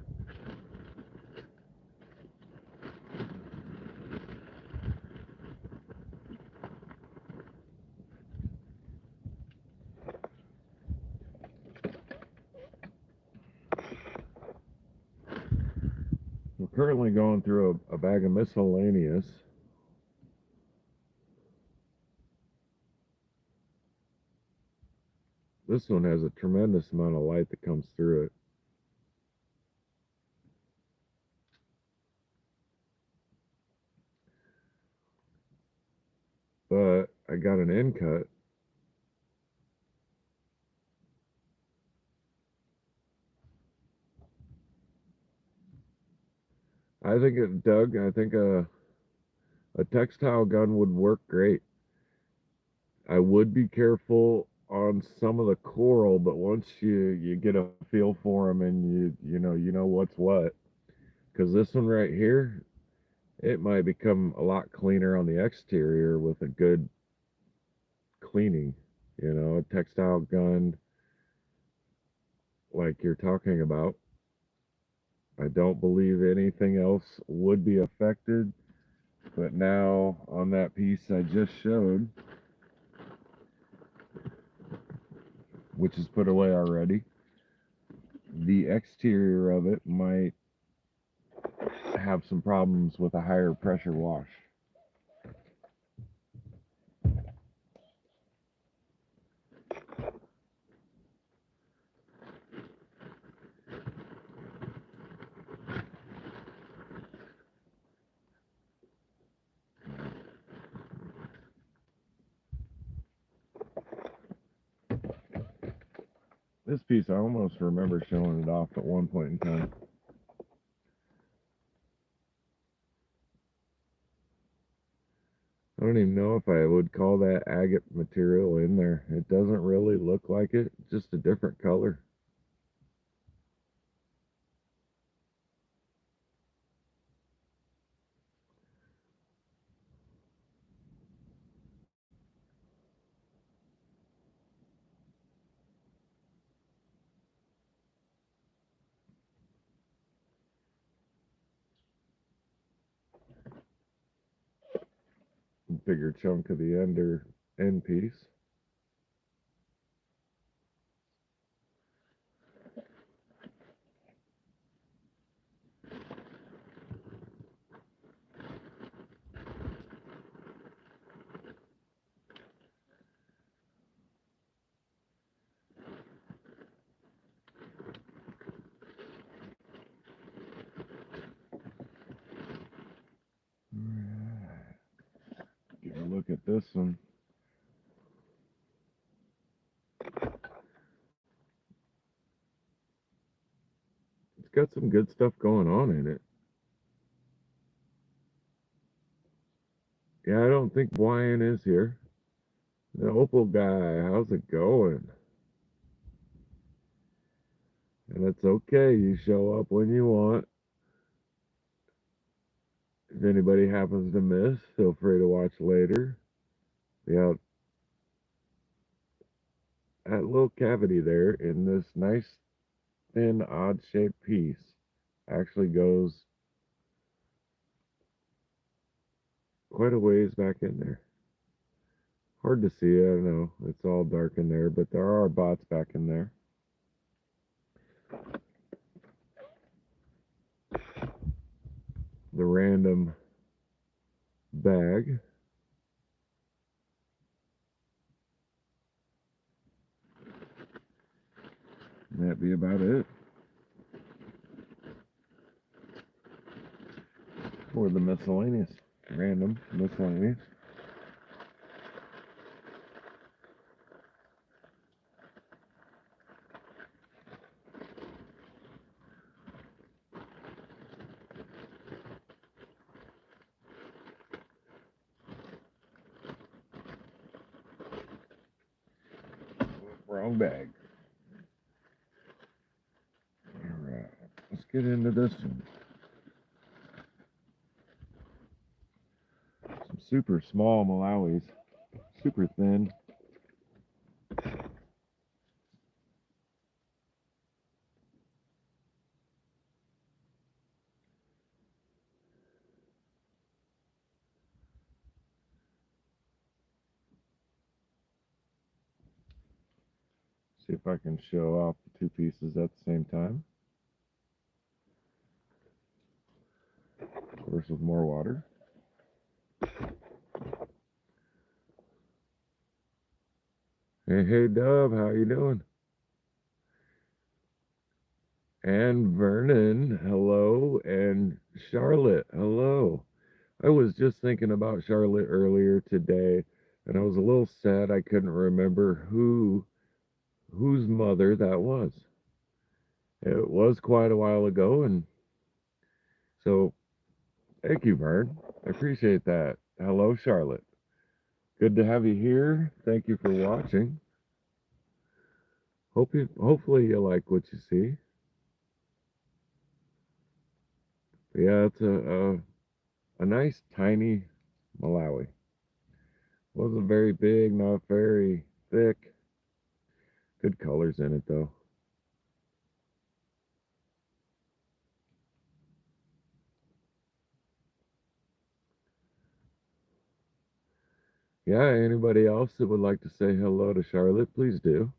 currently going through a bag of miscellaneous. This one has a tremendous amount of light that comes through it. But I got an end cut. I think it, Doug, I think a textile gun would work great. I would be careful on some of the coral, but once you get a feel for them and you know what's what. Because this one right here, it might become a lot cleaner on the exterior with a good cleaning. You know, a textile gun like you're talking about. I don't believe anything else would be affected. But now on that piece I just showed, which is put away already, the exterior of it might have some problems with a higher pressure wash. This piece, I almost remember showing it off at one point in time. I don't even know if I would call that agate material in there. It doesn't really look like it, just a different color. Bigger chunk of the end piece. Give a look at this one. It's got some good stuff going on in it. Yeah, I don't think Brian is here. The Opal guy, how's it going? And it's okay, you show up when you want. If anybody happens to miss, feel free to watch later. Yeah, that little cavity there in this nice, thin, odd shaped piece actually goes quite a ways back in there. Hard to see, I know, it's all dark in there, but there are bots back in there. The random bag. That'd be about it for the miscellaneous. Random miscellaneous. Wrong bag. Alright, let's get into this one. Some super small Malawis. Super thin. See if I can show off the two pieces at the same time. course, with more water. Hey, Dove, how you doing? And Vernon, hello, and Charlotte, hello. I was just thinking about Charlotte earlier today, and I was a little sad I couldn't remember whose mother that was. It was quite a while ago, and so thank you, Vern. I appreciate that. Hello, Charlotte. Good to have you here. Thank you for watching. Hopefully you like what you see. But yeah, it's a nice tiny Malawi. Wasn't very big, not very thick. Good colors in it though. Yeah, anybody else that would like to say hello to Charlotte, please do.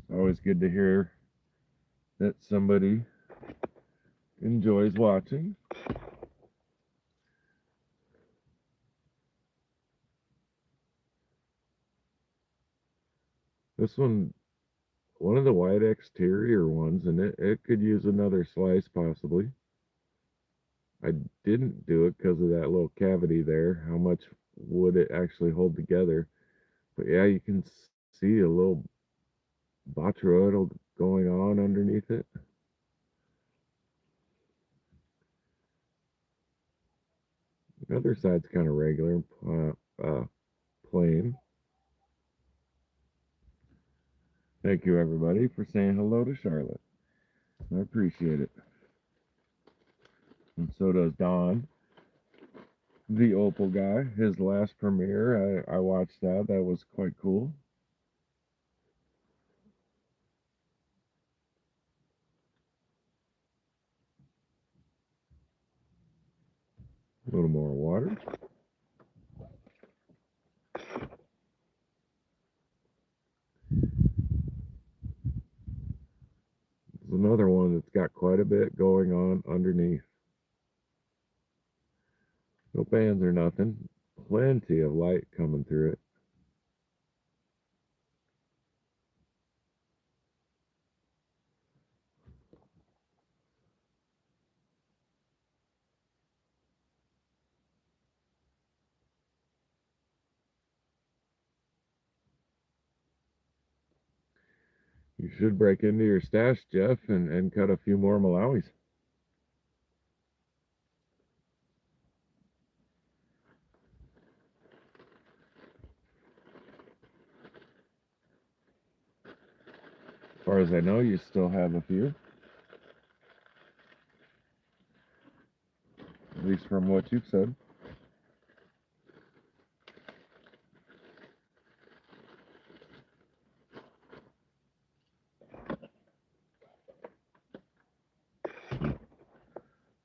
It's always good to hear that somebody enjoys watching. This one of the white exterior ones, and it could use another slice possibly. I didn't do it because of that little cavity there. How much would it actually hold together? But yeah, you can see a little botryoidal going on underneath it. The other side's kind of regular, plain. Thank you, everybody, for saying hello to Charlotte. I appreciate it. And so does Don, the Opal guy. His last premiere, I watched that. That was quite cool. A little more water. There's another one that's got quite a bit going on underneath. No bands or nothing. Plenty of light coming through it. You should break into your stash, Jeff, and cut a few more Malawis. As far as I know, you still have a few. At least from what you've said.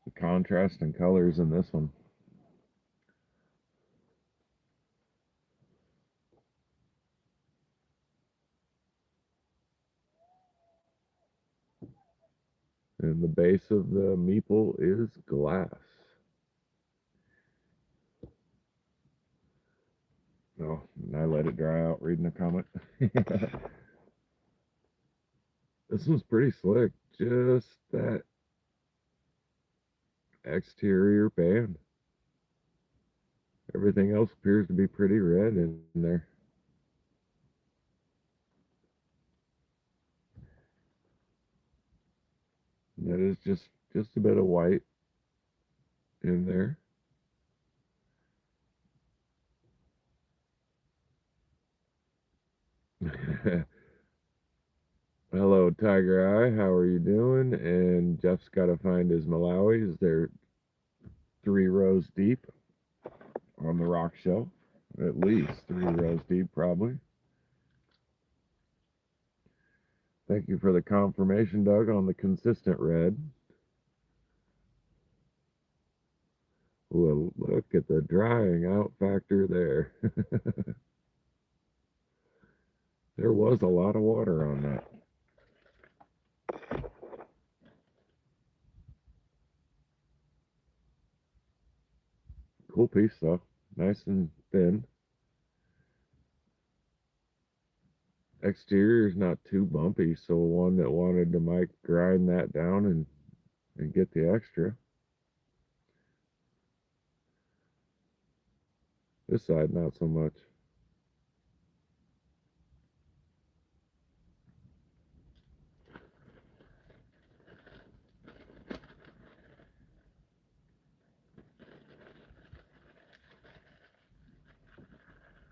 The contrast and colors in this one. And the base of the meeple is glass. Oh, and I let it dry out reading a comment. This one's pretty slick. Just that exterior band. Everything else appears to be pretty red in there. That is just a bit of white in there. Hello, Tiger Eye. How are you doing? And Jeff's got to find his Malawis. They're 3 rows deep on the rock shelf. At least 3 rows deep, probably. Thank you for the confirmation, Doug, on the consistent red. Ooh, look at the drying out factor there. There was a lot of water on that. Cool piece though. Nice and thin. Exterior is not too bumpy, so one that wanted to might grind that down and get the extra. This side, not so much.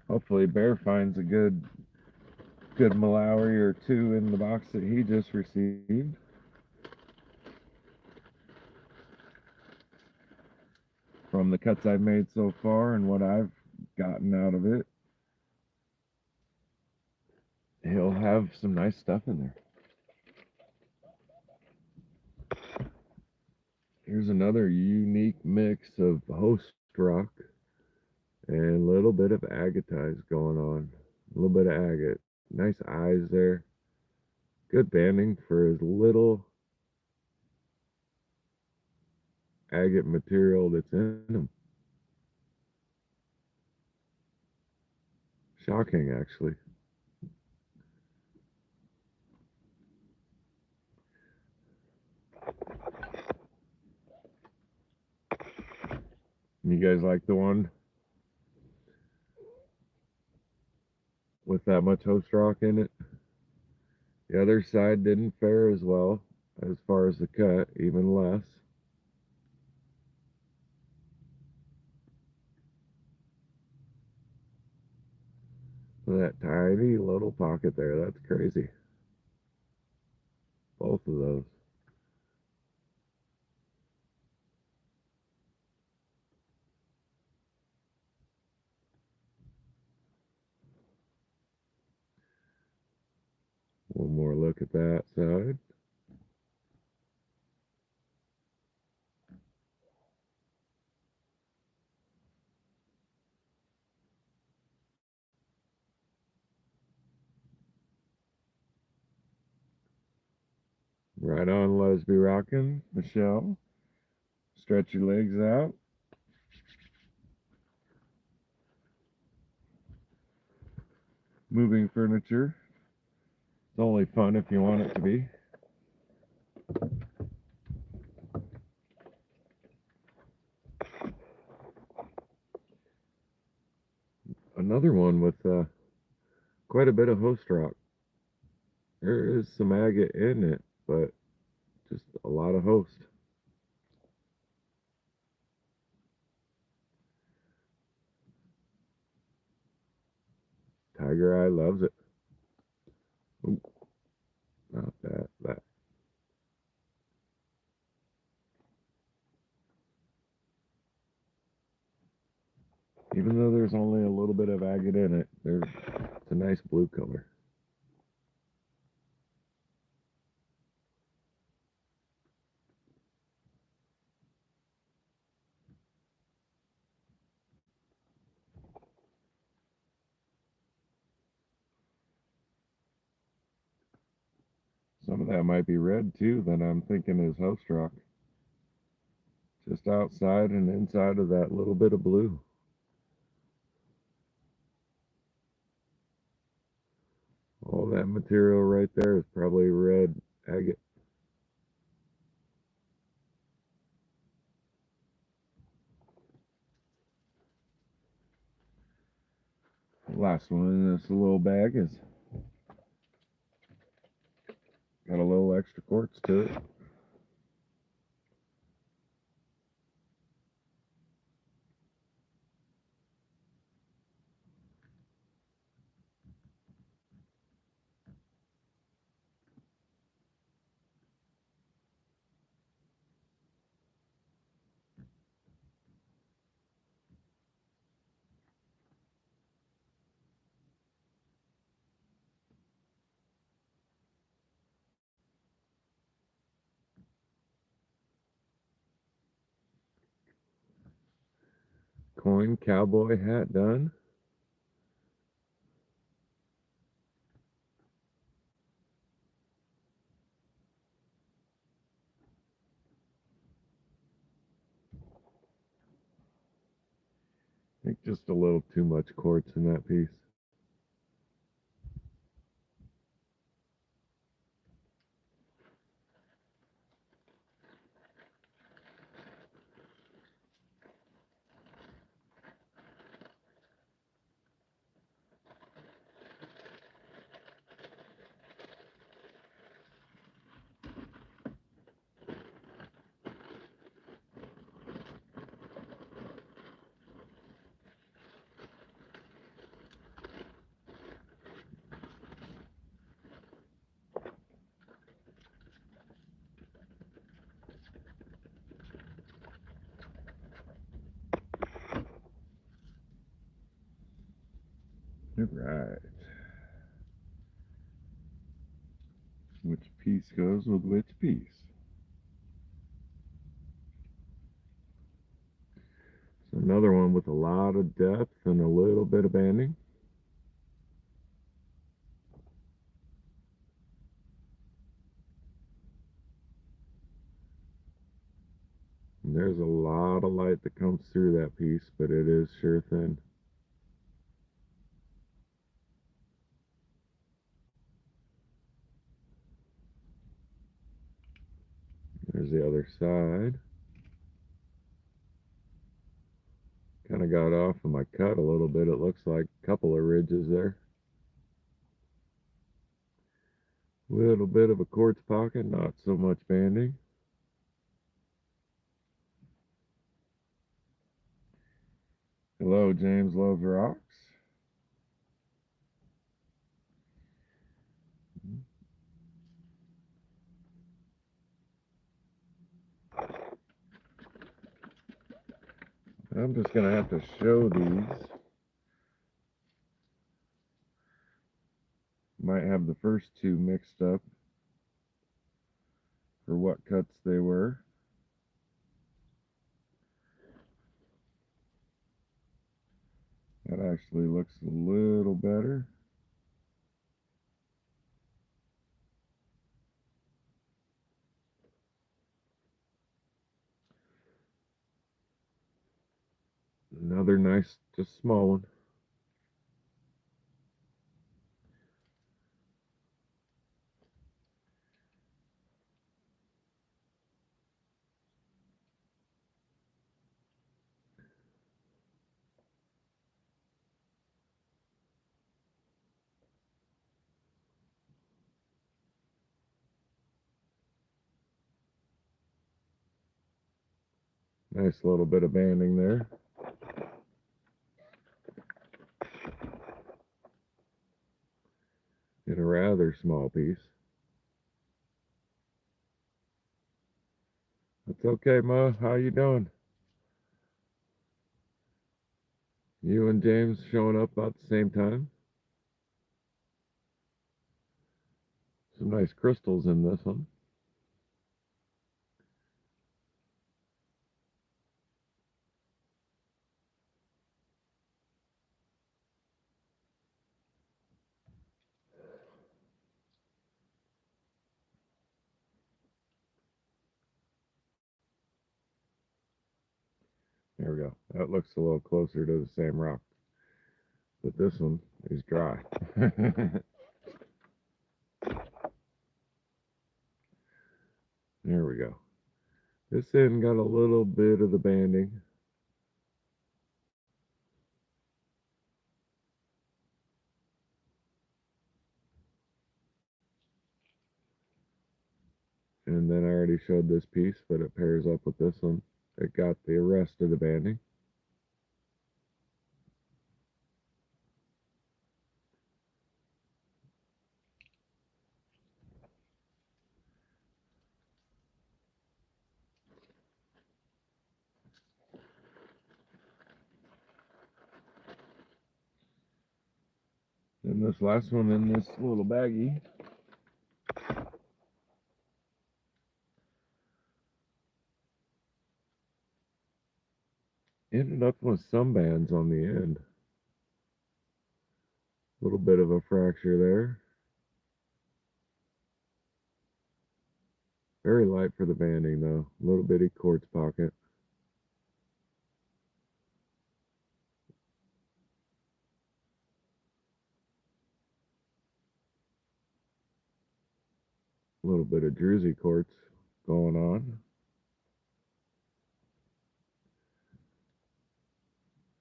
Hopefully Bear finds a good Malawi or two in the box that he just received. From the cuts I've made so far and what I've gotten out of it, he'll have some nice stuff in there. Here's another unique mix of host rock and a little bit of agatized going on. A little bit of agate. Nice eyes there. Good banding for as little agate material that's in them. Shocking, actually. You guys like the one with that much host rock in it? The other side didn't fare as well as far as the cut, even less. That tiny little pocket there, that's crazy. Both of those. One more look at that side. Right on, Lesby rockin'. Michelle, stretch your legs out. Moving furniture. It's only fun if you want it to be. Another one with quite a bit of host rock. There is some agate in it, but just a lot of host. Tiger Eye loves it. Ooh, not that. That. Even though there's only a little bit of agate in it, it's a nice blue color. Some of that might be red too, that I'm thinking is host rock. Just outside and inside of that little bit of blue. All that material right there is probably red agate. The last one in this little bag is got a little extra quartz to it. Coin cowboy hat done. think just a little too much quartz in that piece. All right. Which piece goes with which piece? So another one with a lot of depth and a little bit of banding. And there's a lot of light that comes through that piece, but it is sure thin. There's the other side. Kind of got off of my cut a little bit. It looks like a couple of ridges there. Little bit of a quartz pocket, not so much banding. Hello, James Loves Rocks. I'm just going to have to show these. Might have the first two mixed up for what cuts they were. That actually looks a little better. Another nice, just small one. Nice little bit of banding there. In a rather small piece. That's okay, Ma. How you doing? You and James showing up about the same time? Some nice crystals in this one. There we go. That looks a little closer to the same rock. But this one is dry. There we go. This end got a little bit of the banding. And then I already showed this piece, but it pairs up with this one. It got the rest of the banding. And this last one in this little baggie ended up with some bands on the end. A little bit of a fracture there. Very light for the banding though. A little bitty quartz pocket. A little bit of druzy quartz going on.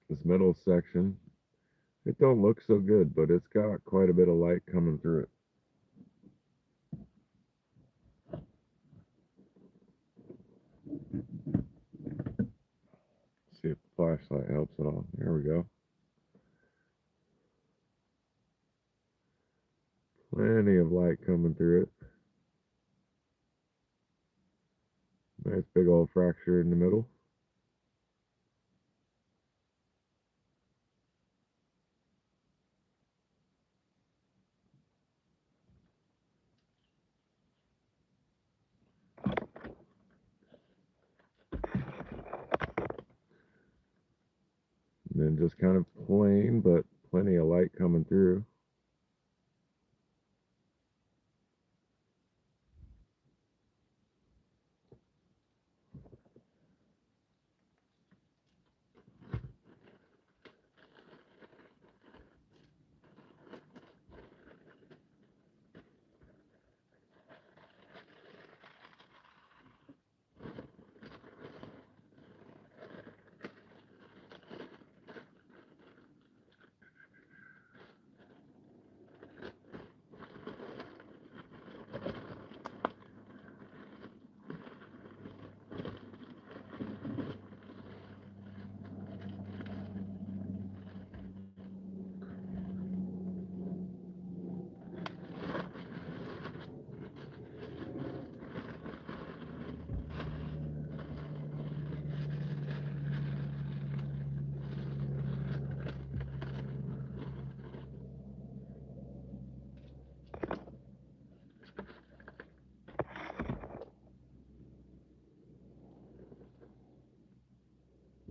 This middle section, it don't look so good, but it's got quite a bit of light coming through it. See if the flashlight helps at all. There we go. Plenty of light coming through it. Nice big old fracture in the middle. And then just kind of plain, but plenty of light coming through.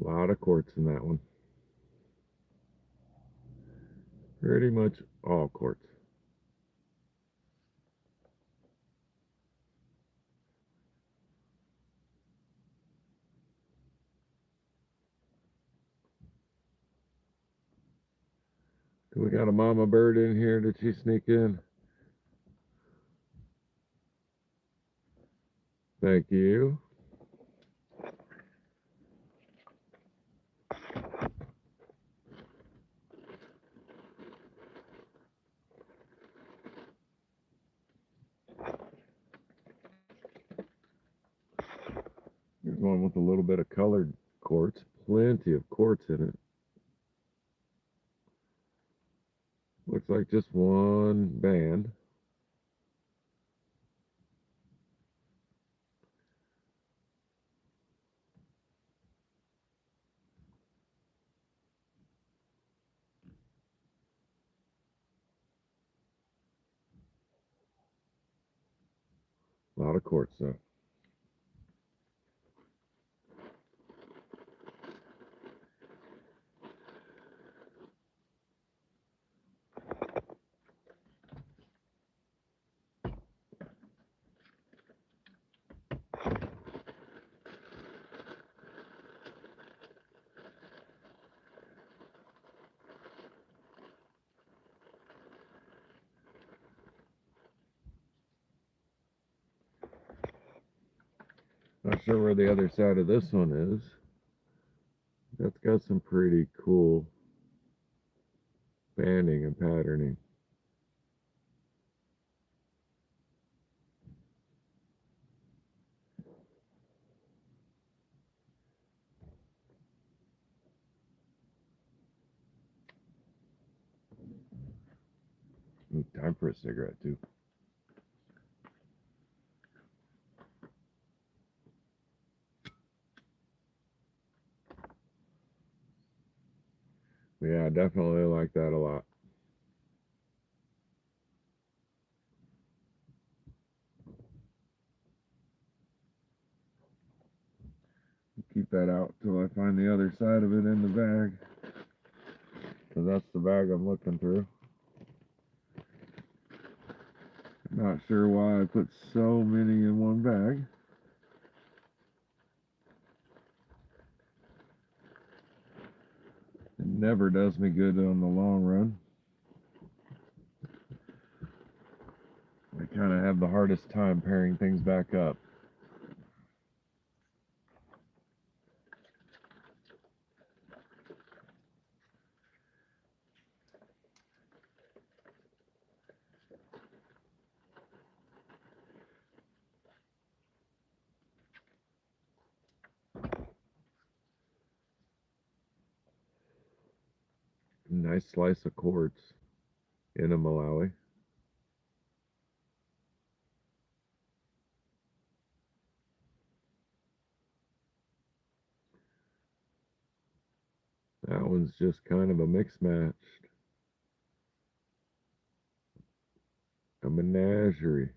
A lot of quartz in that one. Pretty much all quartz. We got a mama bird in here. Did she sneak in? Thank you. Here's one with a little bit of colored quartz. Plenty of quartz in it. Looks like just one band. A lot of quartz though. Not sure where the other side of this one is. That's got some pretty cool banding and patterning. Ooh, time for a cigarette too. Yeah, I definitely like that a lot. Keep that out till I find the other side of it in the bag. Because that's the bag I'm looking through. Not sure why I put so many in one bag. It never does me good on the long run. kind of have the hardest time pairing things back up. Nice slice of quartz in a Malawi. That one's just kind of a mix match. A menagerie.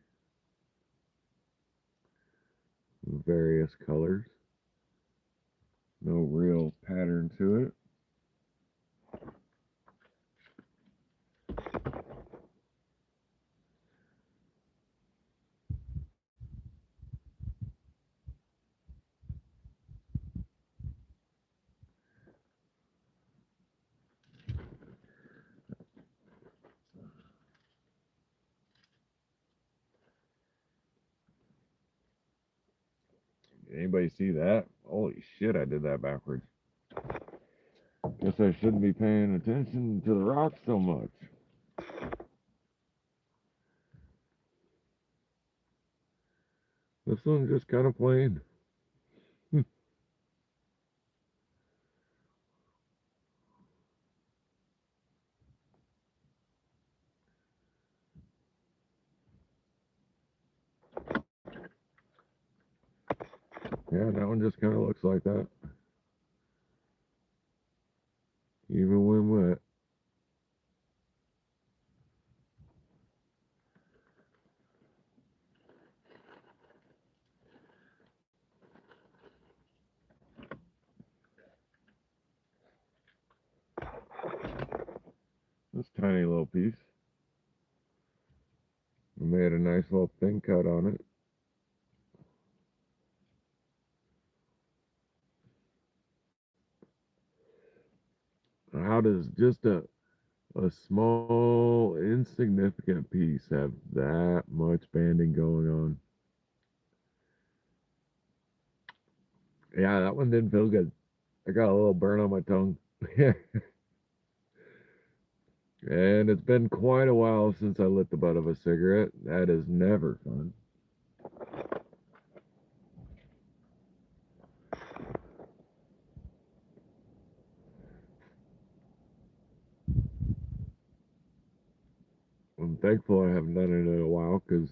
Various colors. No real pattern to it. Anybody see that? Holy shit, I did that backwards. Guess I shouldn't be paying attention to the rocks so much. This one's just kind of plain. Yeah, that one just kind of looks like that. Even when wet. This tiny little piece. I made a nice little thin cut on it. How does just a small, insignificant piece have that much banding going on? Yeah, that one didn't feel good. I got a little burn on my tongue. And it's been quite a while since I lit the butt of a cigarette. That is never fun. I'm thankful I haven't done it in a while because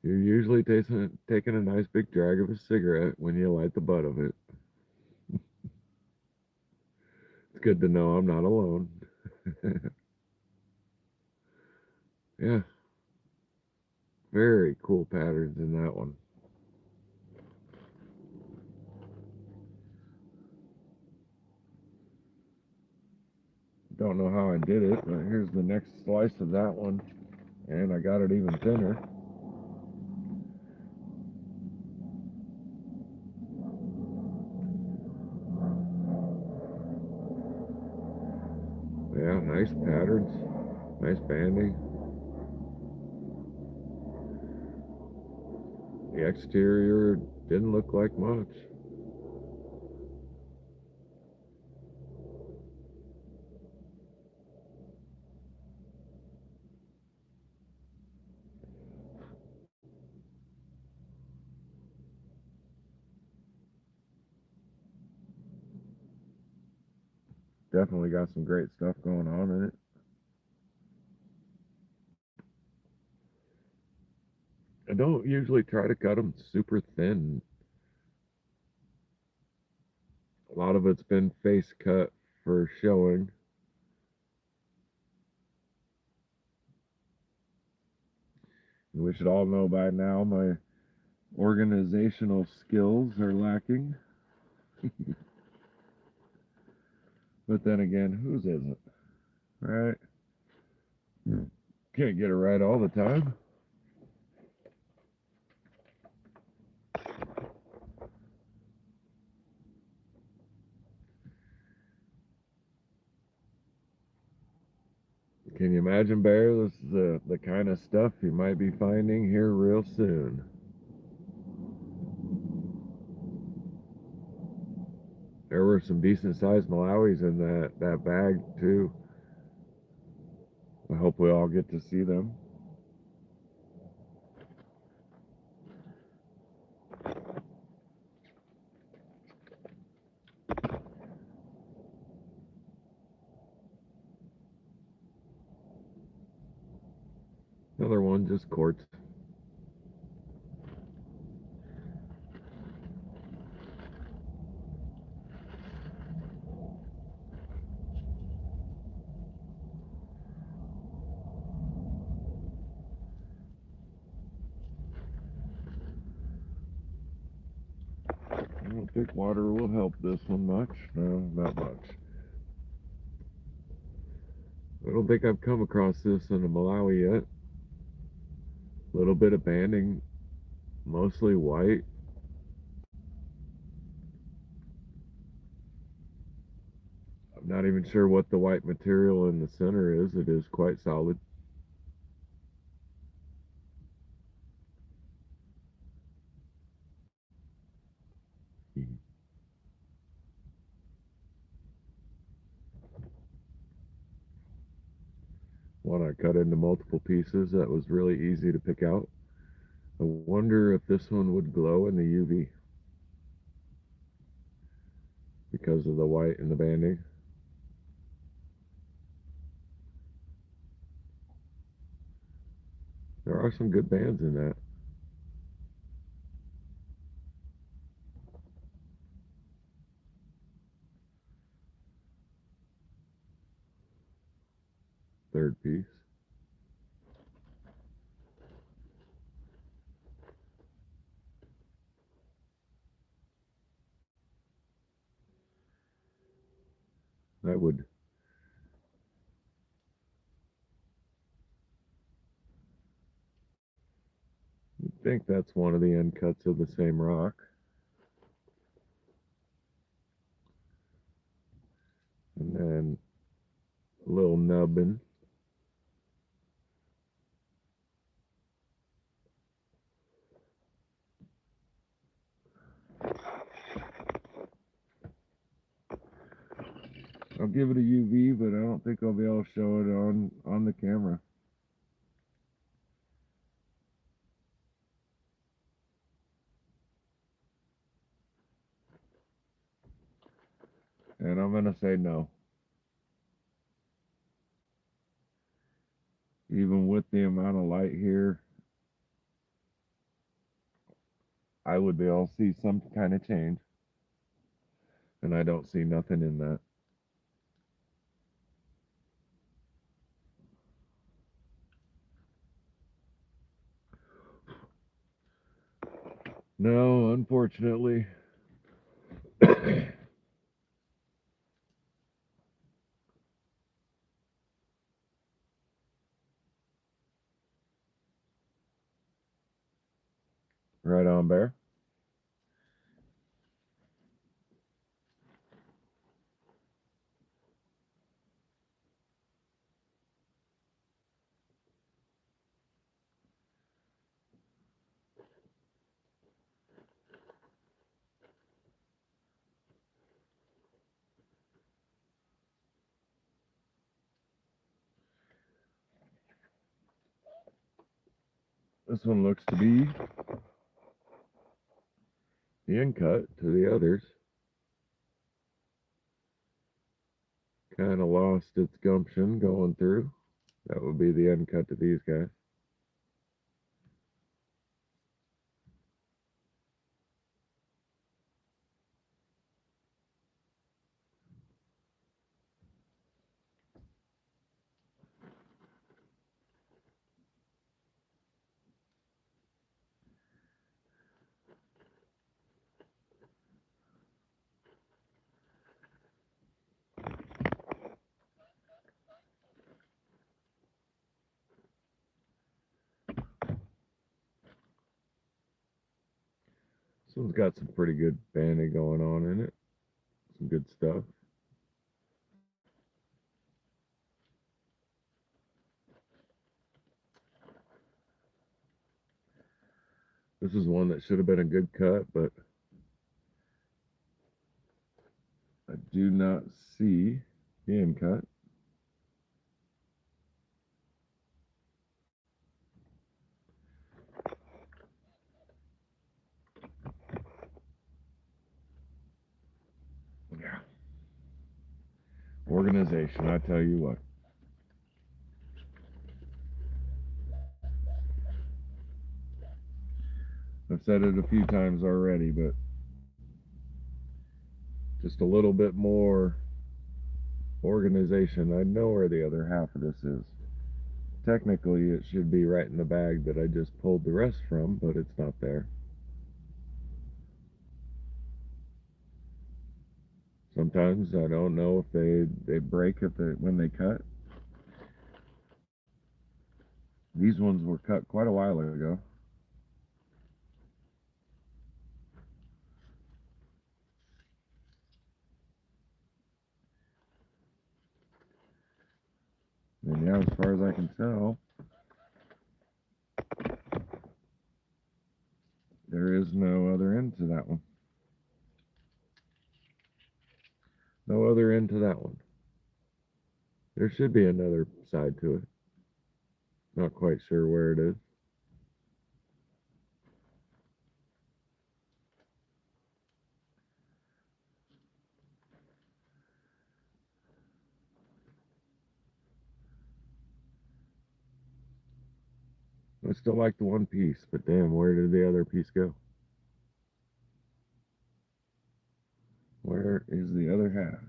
you're usually taking a nice big drag of a cigarette when you light the butt of it. It's good to know I'm not alone. Yeah, very cool patterns in that one. Don't know how I did it, but here's the next slice of that one, and I got it even thinner. Yeah, nice patterns, nice banding. The exterior didn't look like much. Definitely got some great stuff going on in it. I don't usually try to cut them super thin. A lot of it's been face cut for showing. We should all know by now my organizational skills are lacking. But then again, whose isn't? Right? Can't get it right all the time. Can you imagine, Bear? This is the kind of stuff you might be finding here real soon. There were some decent sized Malawis in that bag too. I hope we all get to see them. Another one, just quartz. I don't think water will help this one much. No, not much. I don't think I've come across this in a Malawi yet. A little bit of banding, mostly white. I'm not even sure what the white material in the center is. It is quite solid. One I cut into multiple pieces that was really easy to pick out. I wonder if this one would glow in the UV because of the white and the banding. There are some good bands in that. Third piece. I would think that's one of the end cuts of the same rock. And then a little nubbin. I'll give it a UV, but I don't think I'll be able to show it on the camera. And I'm gonna say no. Even with the amount of light here, I would be able to see some kind of change. And I don't see nothing in that. No, unfortunately. Right on, Bear. This one looks to be the end cut to the others. Kind of lost its gumption going through. That would be the end cut to these guys. This one's got some pretty good banding going on in it. Some good stuff. This is one that should have been a good cut, but I do not see being cut. Yeah. Organization, I tell you what. I've said it a few times already, but just a little bit more organization. I know where the other half of this is. Technically, it should be right in the bag that I just pulled the rest from, but it's not there. Sometimes I don't know if they break when they cut. These ones were cut quite a while ago. And yeah, as far as I can tell, there is no other end to that one. No other end to that one. There should be another side to it. Not quite sure where it is. I still like the one piece, but damn, where did the other piece go? Where is the other half?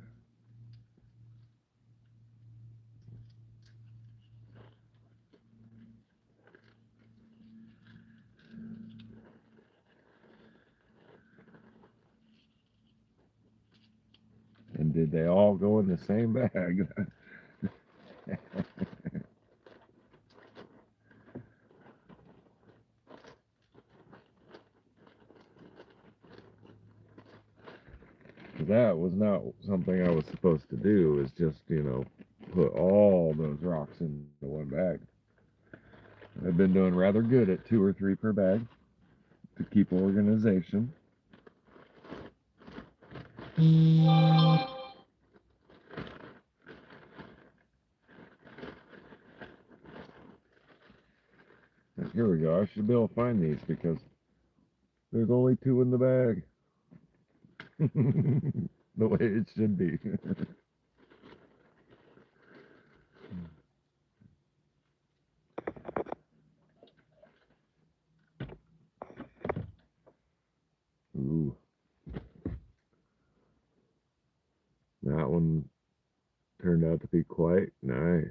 And did they all go in the same bag? That was not something I was supposed to do, is just, put all those rocks into one bag. I've been doing rather good at 2 or 3 per bag to keep organization. And here we go. I should be able to find these because there's only 2 in the bag. The way it should be. Ooh, that one turned out to be quite nice.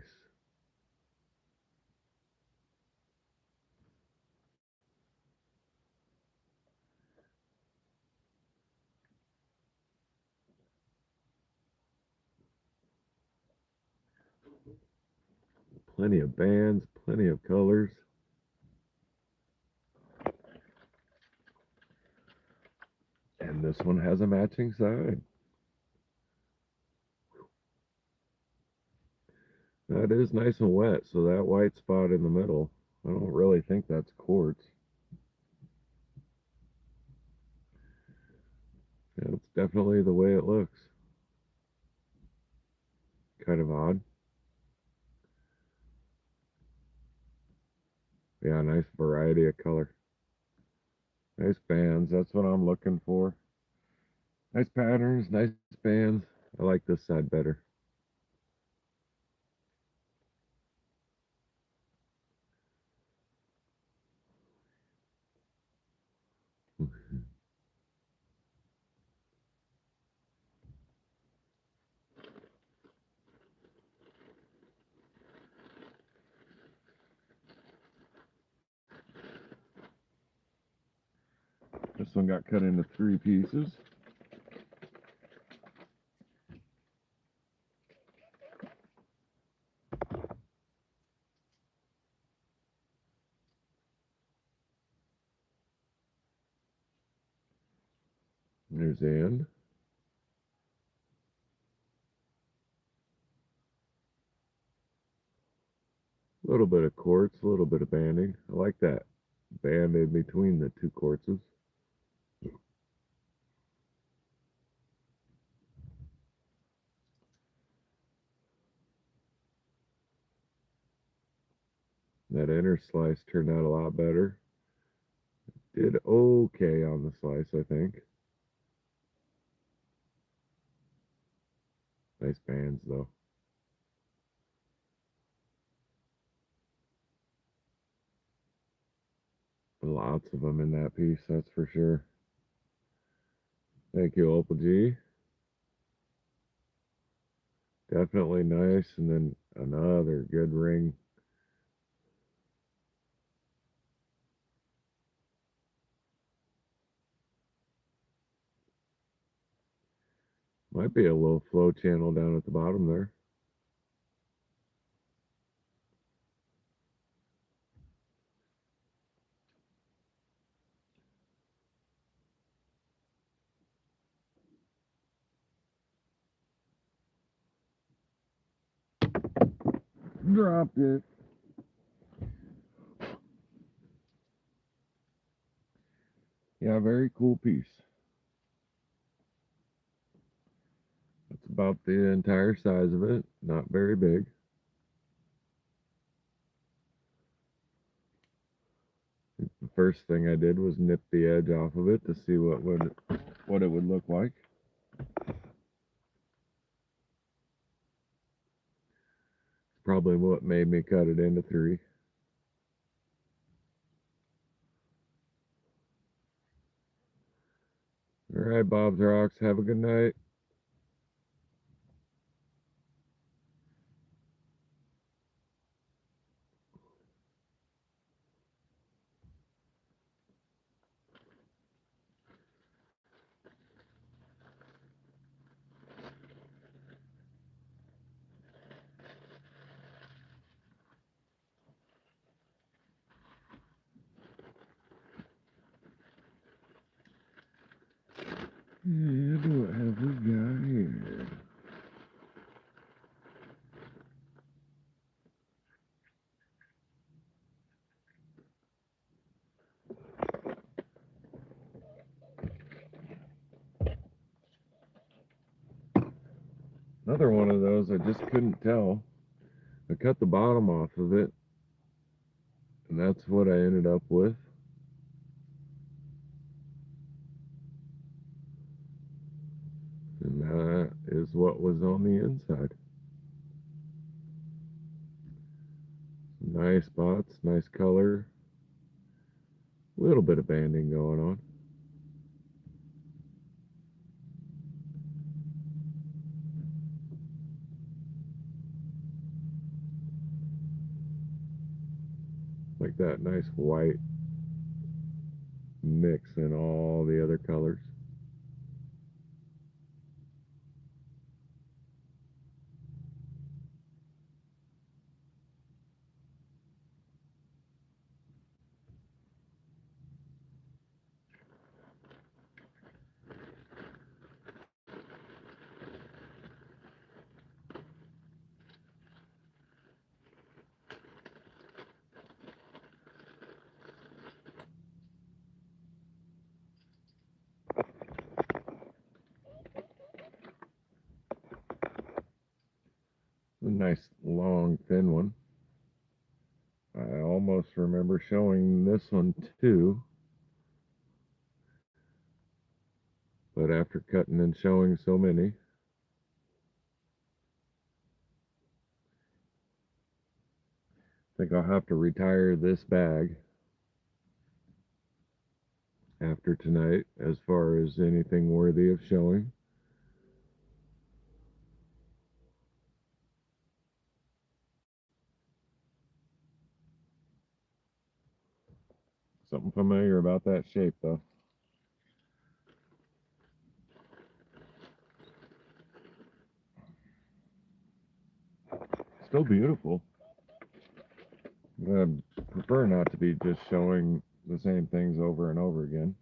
Plenty of bands, plenty of colors. And this one has a matching side. That is nice and wet, so that white spot in the middle, I don't really think that's quartz. Yeah, it's definitely the way it looks. Kind of odd. Yeah, nice variety of color. Nice bands, that's what I'm looking for. Nice patterns, nice bands. I like this side better. This one got cut into 3 pieces. There's the end. A little bit of quartz, a little bit of banding. I like that. band-aid between the two quartzes. That inner slice turned out a lot better. Did okay on the slice, I think. Nice bands, though. Lots of them in that piece, that's for sure. Thank you, Opal G. Definitely nice, and then another good ring. Might be a little flow channel down at the bottom there. Dropped it. Yeah, very cool piece. That's about the entire size of it. Not very big. The first thing I did was nip the edge off of it to see what it would look like. It's probably what made me cut it into 3. All right, Bob's Rocks. Have a good night. Yeah, what have we got here? Another one of those I just couldn't tell. I cut the bottom off of it, and that's what I ended up with. And that is what was on the inside. Nice spots, nice color. A little bit of banding going on. Like that nice white mix in all the other colors. A nice long thin one. I almost remember showing this one too, but after cutting and showing so many, I think I'll have to retire this bag after tonight as far as anything worthy of showing. Something familiar about that shape though. Still beautiful. I prefer not to be just showing the same things over and over again.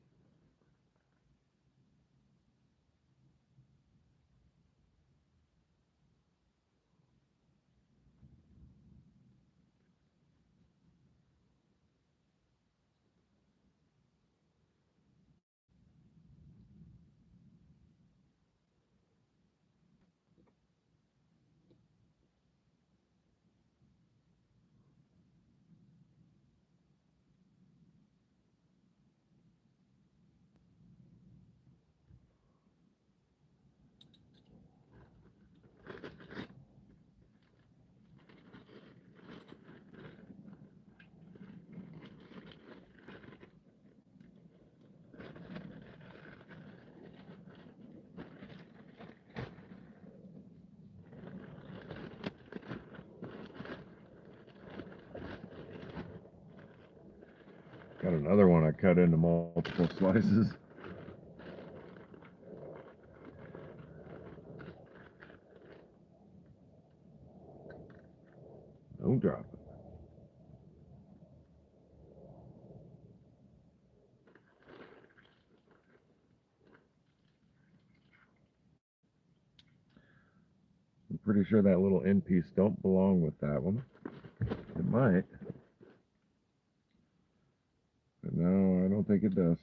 Got another one I cut into multiple slices. Don't drop it. I'm pretty sure that little end piece don't belong with that one. It might. But no, I don't think it does.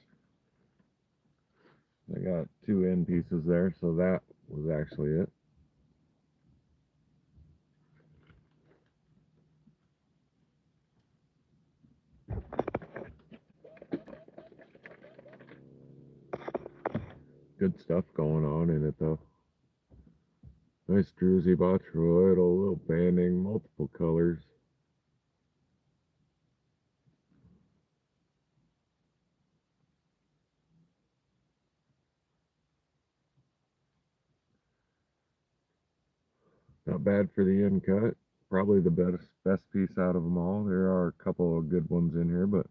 I got two end pieces there, so that was actually it. Good stuff going on in it though. Nice druzy botryoidal, little banding, multiple colors. Not bad for the end cut. Probably the best piece out of them all. There are a couple of good ones in here, but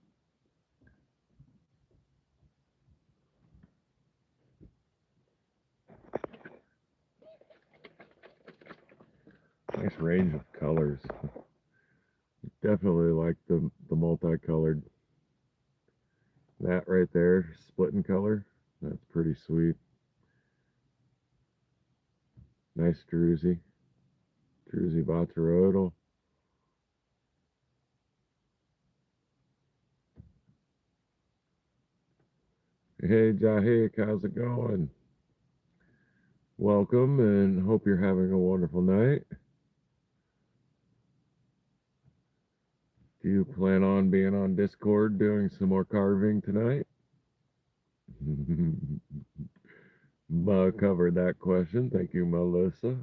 nice range of colors. Definitely like the multicolored. That right there, splitting color, that's pretty sweet. Nice druzy botryoidal. Hey Jahik, how's it going? Welcome, and hope you're having a wonderful night. Do you plan on being on Discord doing some more carving tonight? Covered that question. Thank you, Melissa.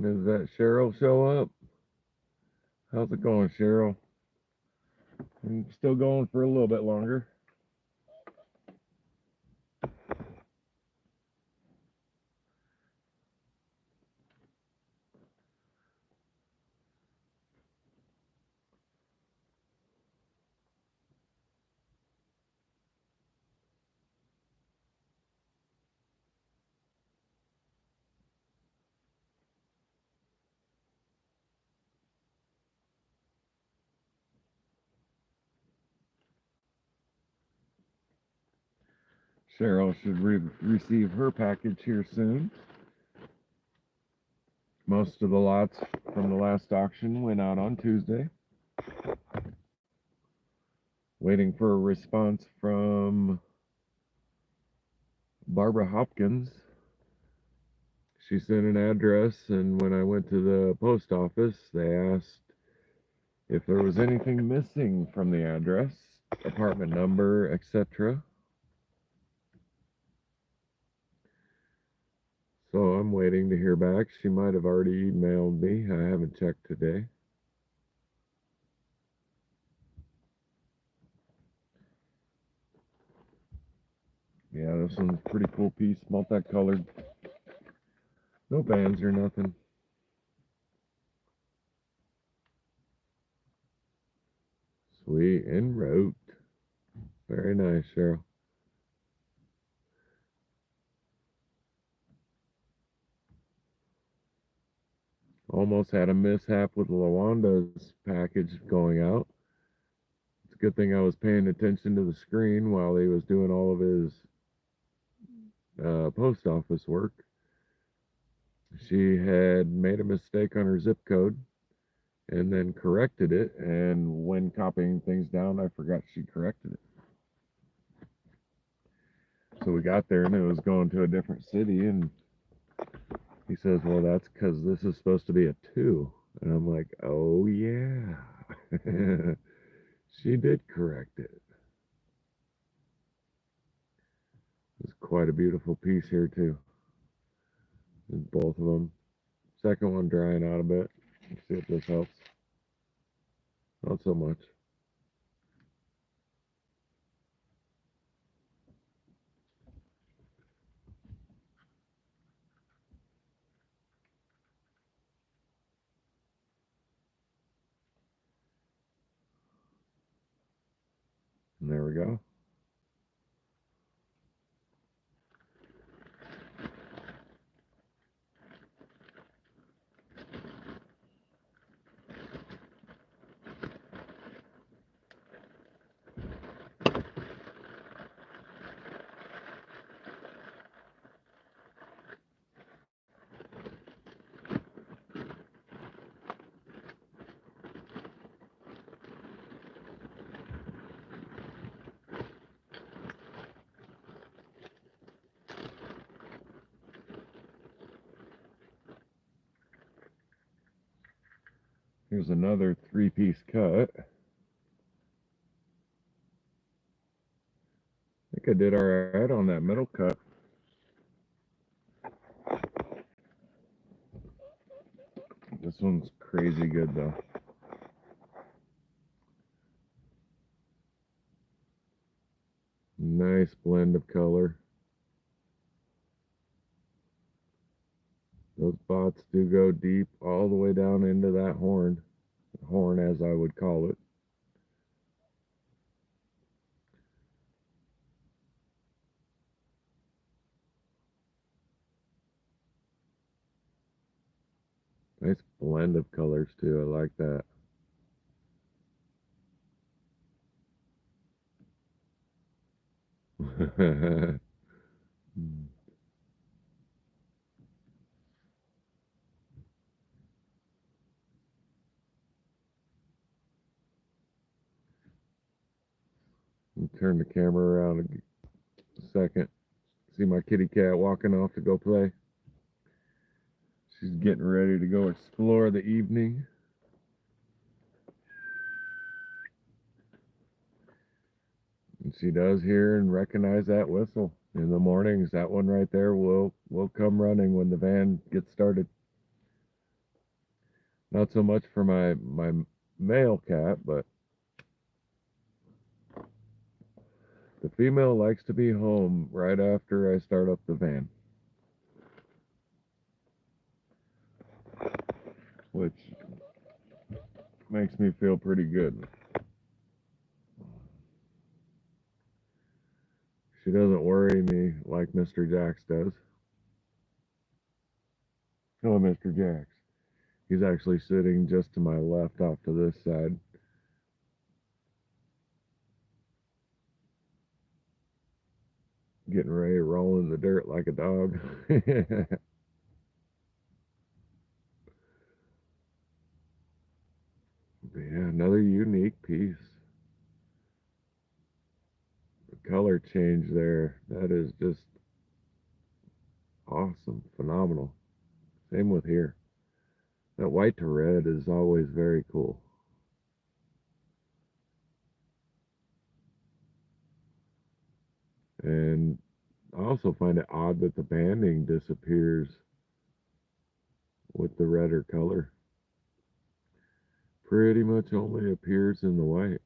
Does that Cheryl show up? How's it going, Cheryl? I'm still going for a little bit longer. Cheryl should receive her package here soon. Most of the lots from the last auction went out on Tuesday. Waiting for a response from Barbara Hopkins. She sent an address, and when I went to the post office, they asked if there was anything missing from the address, apartment number, etc. So I'm waiting to hear back. She might have already emailed me. I haven't checked today. Yeah, this one's a pretty cool piece, multicolored. No bands or nothing. Sweet and wrote. Very nice, Cheryl. Almost had a mishap with Lawanda's package going out. It's a good thing I was paying attention to the screen while he was doing all of his post office work. She had made a mistake on her zip code and then corrected it, and when copying things down, I forgot she corrected it. So we got there and it was going to a different city, and he says, well, that's because this is supposed to be a 2. And I'm like, oh yeah. She did correct it. It's quite a beautiful piece here too. Both of them. Second one drying out a bit. Let's see if this helps. Not so much. And there we go. Here's another 3-piece cut. I think I did alright on that middle cut. This one's crazy good though. Nice blend of color. Those spots do go deep all the way down into that horn. Horn, as I would call it. Nice blend of colors too. I like that. Turn the camera around a second. See my kitty cat walking off to go play. She's getting ready to go explore the evening. And she does hear and recognize that whistle. In the mornings, that one right there will come running when the van gets started. Not so much for my male cat, but the female likes to be home right after I start up the van, which makes me feel pretty good. She doesn't worry me like Mr. Jax does. Hello, Mr. Jax. He's actually sitting just to my left off to this side. Getting ready to roll in the dirt like a dog. But yeah, another unique piece. The color change there, that is just awesome, phenomenal. Same with here. That white to red is always very cool. And I also find it odd that the banding disappears with the redder color. Pretty much only appears in the white.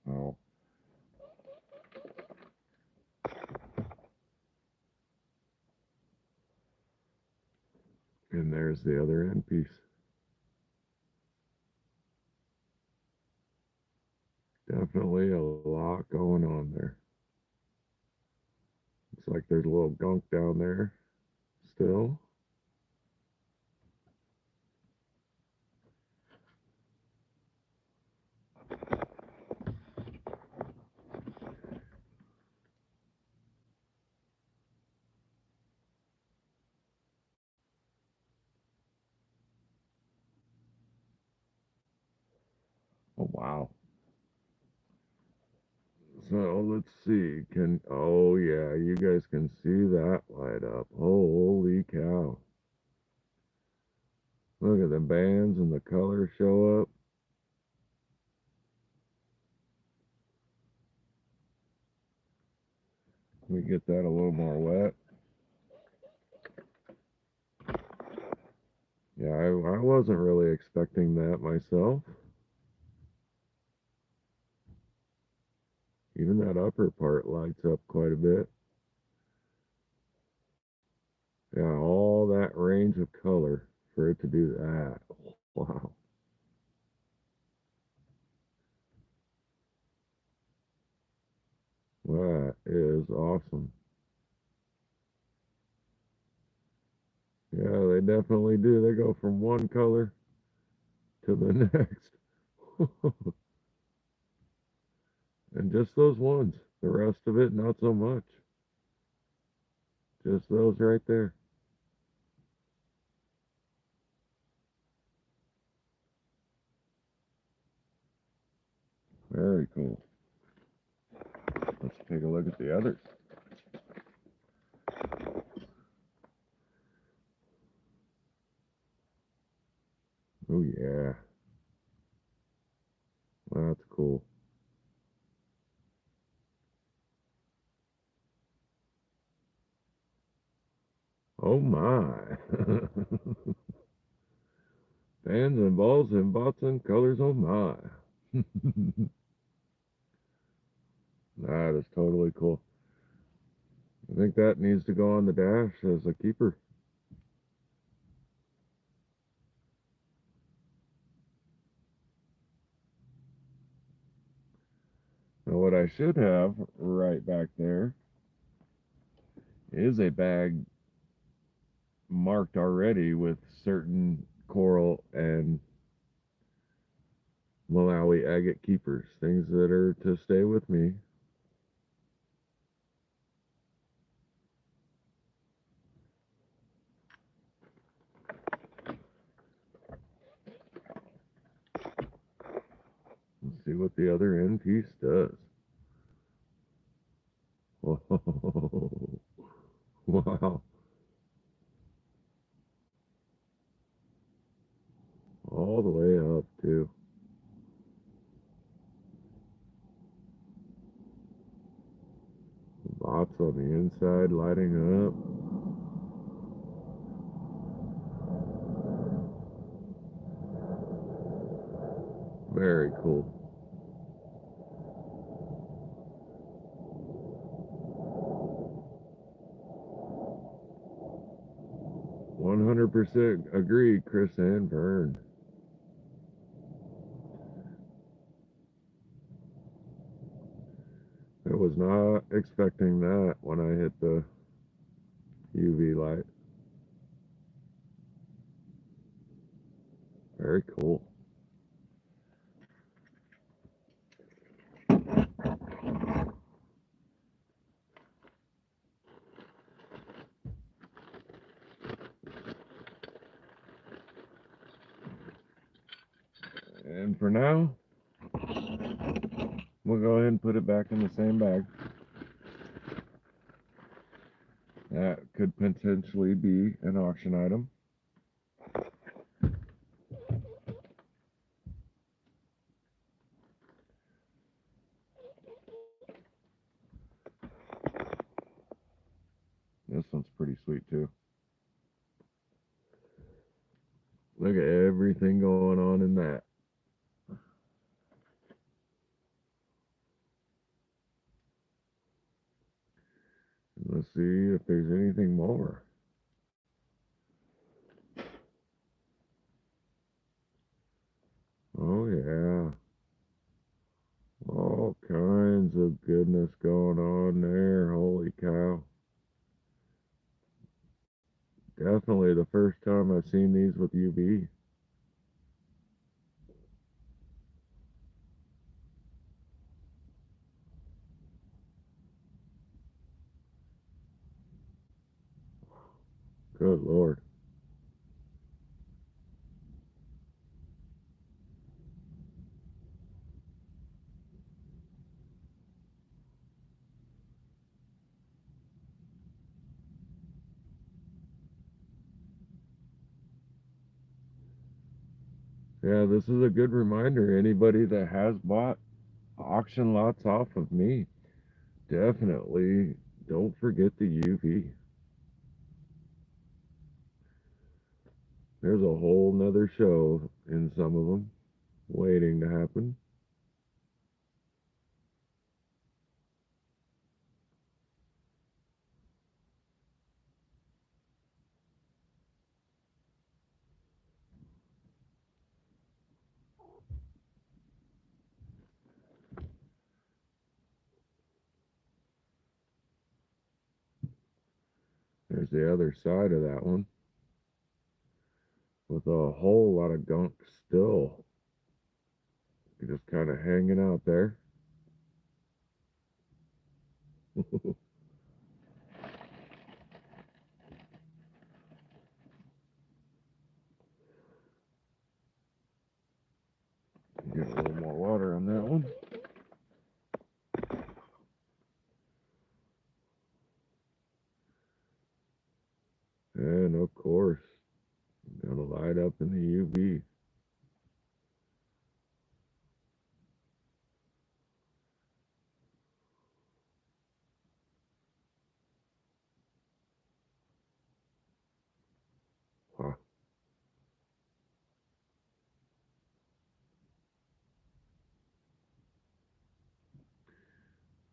Oh. And there's the other end piece. Definitely a lot going on there. Looks like there's a little gunk down there still. Oh, wow. So let's see. Oh yeah, you guys can see that light up. Holy cow. Look at the bands and the colors show up. We get that a little more wet. Yeah, I wasn't really expecting that myself. Even that upper part lights up quite a bit. Yeah, all that range of color for it to do that. Wow. That is awesome. Yeah, they definitely do. They go from one color to the next. And just those ones. The rest of it, not so much. Just those right there. Very cool. Let's take a look at the others. Oh, yeah. That's cool. Oh, my. Fans and balls and bots and colors. Oh, my. That is totally cool. I think that needs to go on the dash as a keeper. Now, what I should have right back there is a bag marked already with certain coral and Malawi agate keepers, things that are to stay with me. Let's see what the other end piece does. Whoa. Wow. All the way up, too. Lots on the inside lighting up. Very cool. %, agree, Chris and Vern. I was not expecting that when I hit the UV light. Very cool. And for now, we'll go ahead and put it back in the same bag. That could potentially be an auction item. This one's pretty sweet too. Look at everything going on in that. Let's see if there's anything more. Oh yeah. All kinds of goodness going on there. Holy cow. Definitely the first time I've seen these with UV. Good Lord. Yeah, this is a good reminder. Anybody that has bought auction lots off of me, definitely don't forget the UV. There's a whole nother show in some of them waiting to happen. There's the other side of that one with a whole lot of gunk still just kind of hanging out there. Get a little more water on that one. And of course, gonna light up in the UV. Wow.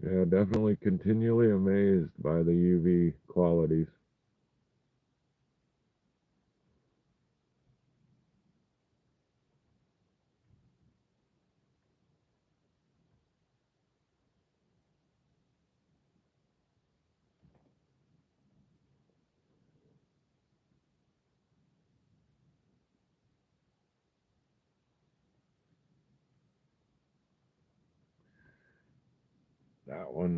Yeah, definitely continually amazed by the UV qualities. That one,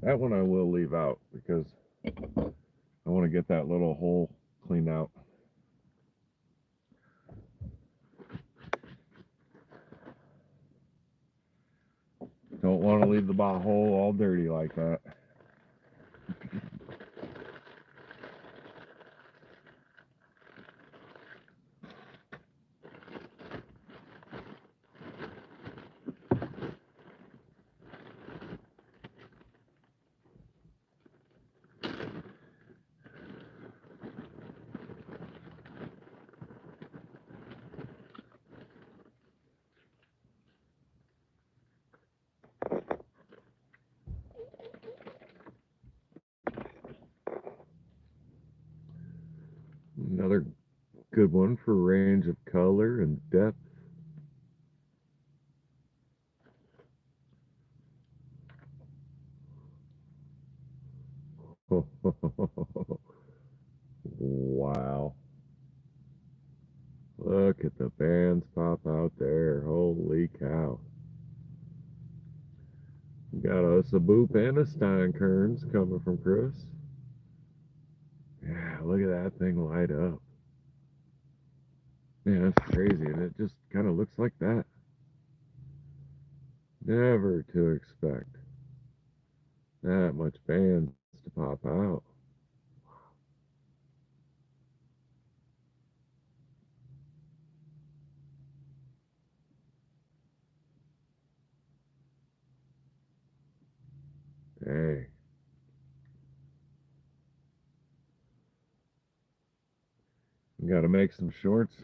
that one I will leave out because I want to get that little hole cleaned out. Don't want to leave the hole all dirty like that. Another good one for range of color and depth. Wow. Look at the bands pop out there. Holy cow. We got us a boop and a Steinkerns coming from Chris. Yeah, look at that thing light up. Man, that's crazy. And it just kind of looks like that. Never to expect that much bands to pop out. Hey, you got to make some shorts.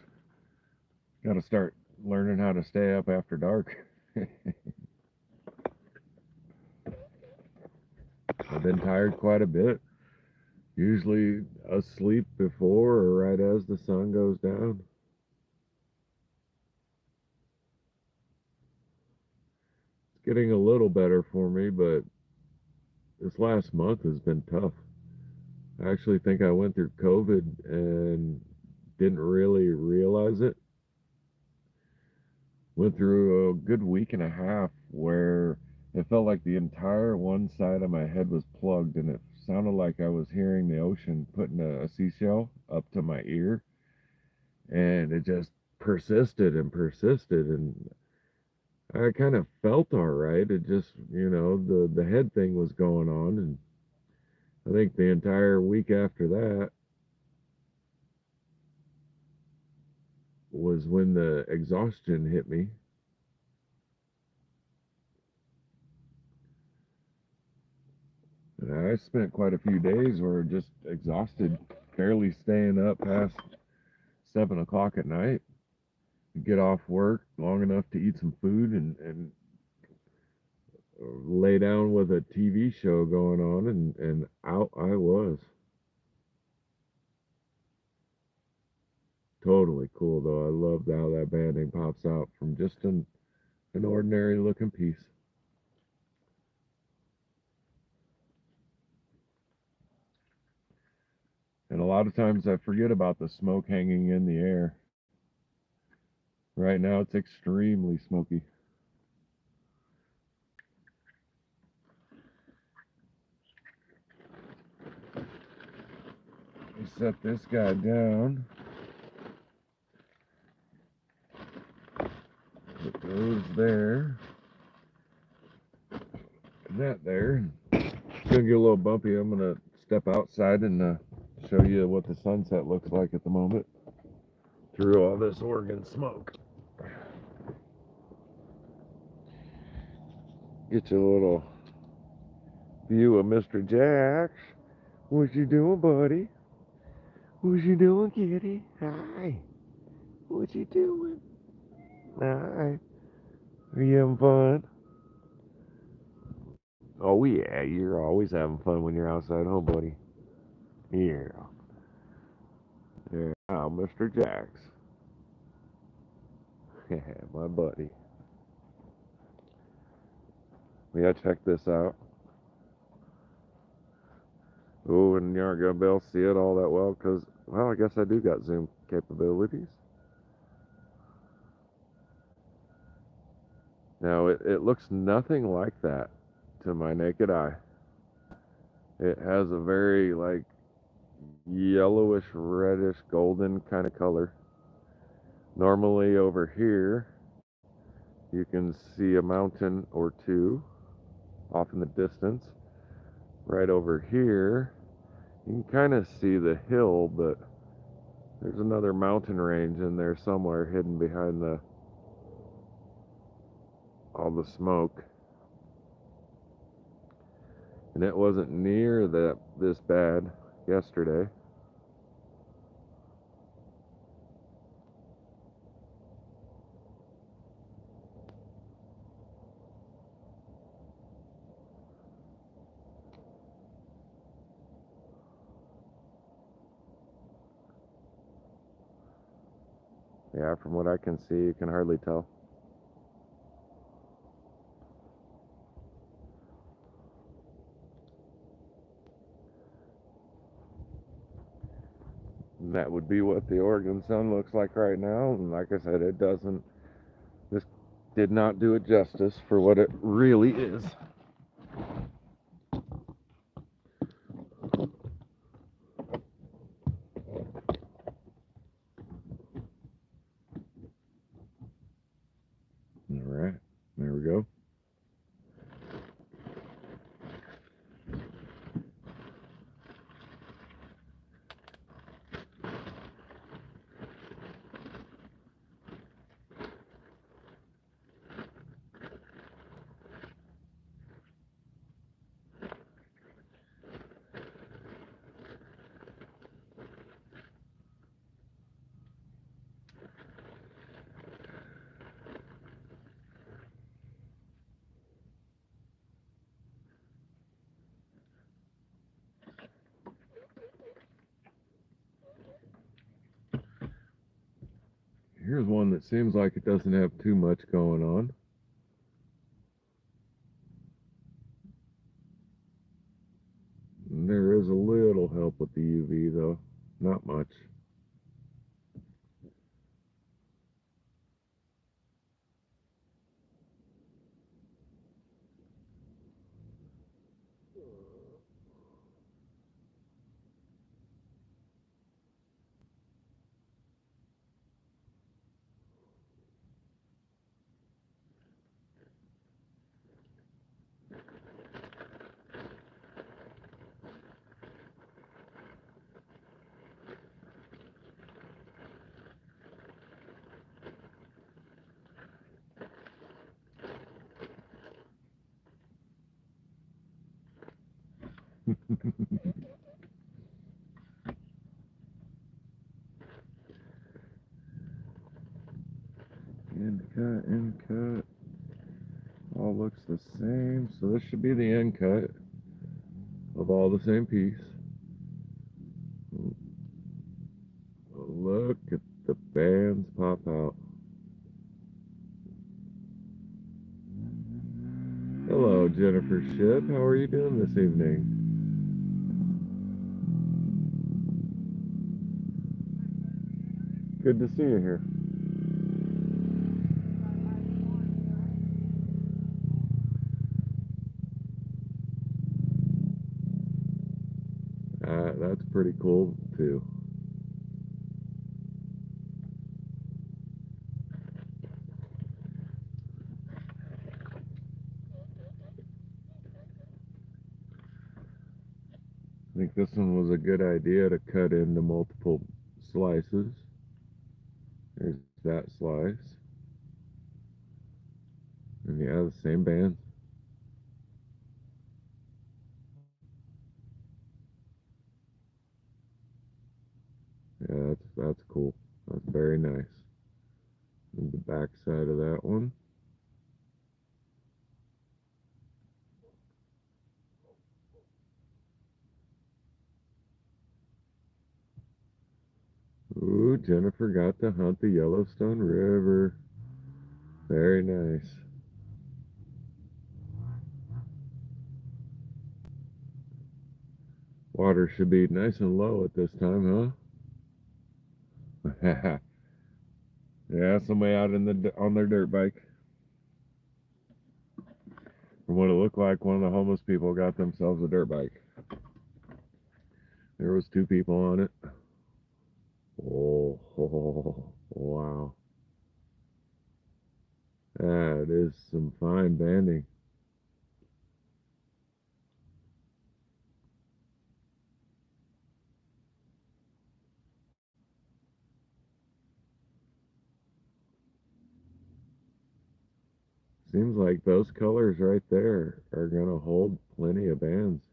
Got to start learning how to stay up after dark. I've been tired quite a bit. Usually asleep before or right as the sun goes down. It's getting a little better for me, but this last month has been tough. I actually think I went through COVID and didn't really realize it. Went through a good week and a half where it felt like the entire one side of my head was plugged and it sounded like I was hearing the ocean putting a seashell up to my ear, and it just persisted and persisted, and I kind of felt all right. It just, the head thing was going on, and I think the entire week after that was when the exhaustion hit me. And I spent quite a few days where just exhausted, barely staying up past 7 o'clock at night. Get off work long enough to eat some food and lay down with a TV show going on, and out I was. Totally cool though. I love how that banding pops out from just an ordinary looking piece. And a lot of times I forget about the smoke hanging in the air. Right now it's extremely smoky. We set this guy down. Put those there. And that there. It's gonna get a little bumpy. I'm gonna step outside and show you what the sunset looks like at the moment through all this Oregon smoke. Get you a little view of Mr. Jax. What you doing, buddy? What you doing, kitty? Hi. What you doing? Hi. Are you having fun? Oh yeah, you're always having fun when you're outside, huh, buddy? Yeah. Yeah, Mr. Jax. Yeah, my buddy. Yeah, check this out. Oh, and you aren't gonna be able to see it all that well because, well, I guess I do got zoom capabilities. Now, it looks nothing like that to my naked eye. It has a very, like, yellowish, reddish, golden kind of color. Normally over here, you can see a mountain or two off in the distance. Right over here, you can kind of see the hill, but there's another mountain range in there somewhere hidden behind all the smoke. And it wasn't near this bad yesterday. Yeah, from what I can see, you can hardly tell. And that would be what the Oregon sun looks like right now. And like I said, this did not do it justice for what it really is. All right, there we go. Here's one that seems like it doesn't have too much going on. And there is a little help with the UV though, not much. End cut, end cut. All looks the same. So this should be the end cut of all the same piece. Look at the bands pop out. Hello, Jennifer Ship. How are you doing this evening? Good to see you here. That's pretty cool too. I think this one was a good idea to cut into multiple slices. There's that slice. And yeah, the same bands. Yeah, that's cool. That's very nice. And the back side of that one. Ooh, Jennifer got to hunt the Yellowstone River. Very nice. Water should be nice and low at this time, huh? Yeah, somebody out in the on their dirt bike. From what it looked like, one of the homeless people got themselves a dirt bike. There was two people on it. Oh, wow. That is some fine banding. Seems like those colors right there are going to hold plenty of bands.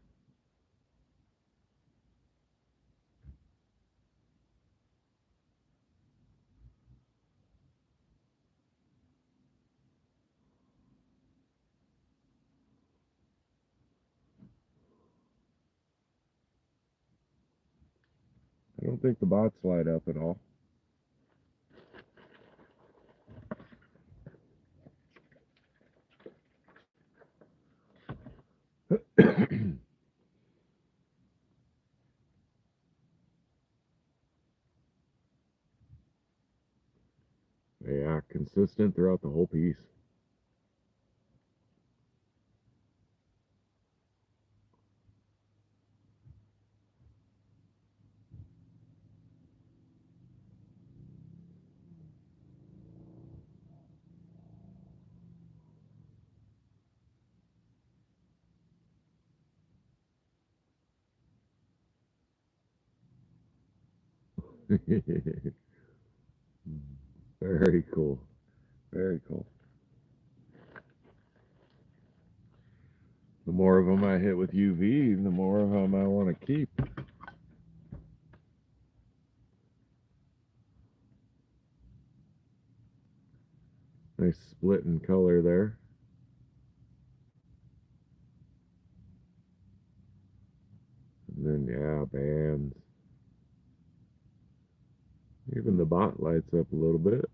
I don't think the bots light up at all. Yeah, consistent throughout the whole piece. Very cool. Very cool. The more of them I hit with UV, the more of them I want to keep. Nice split in color there. And then, yeah, bands. Even the bot lights up a little bit.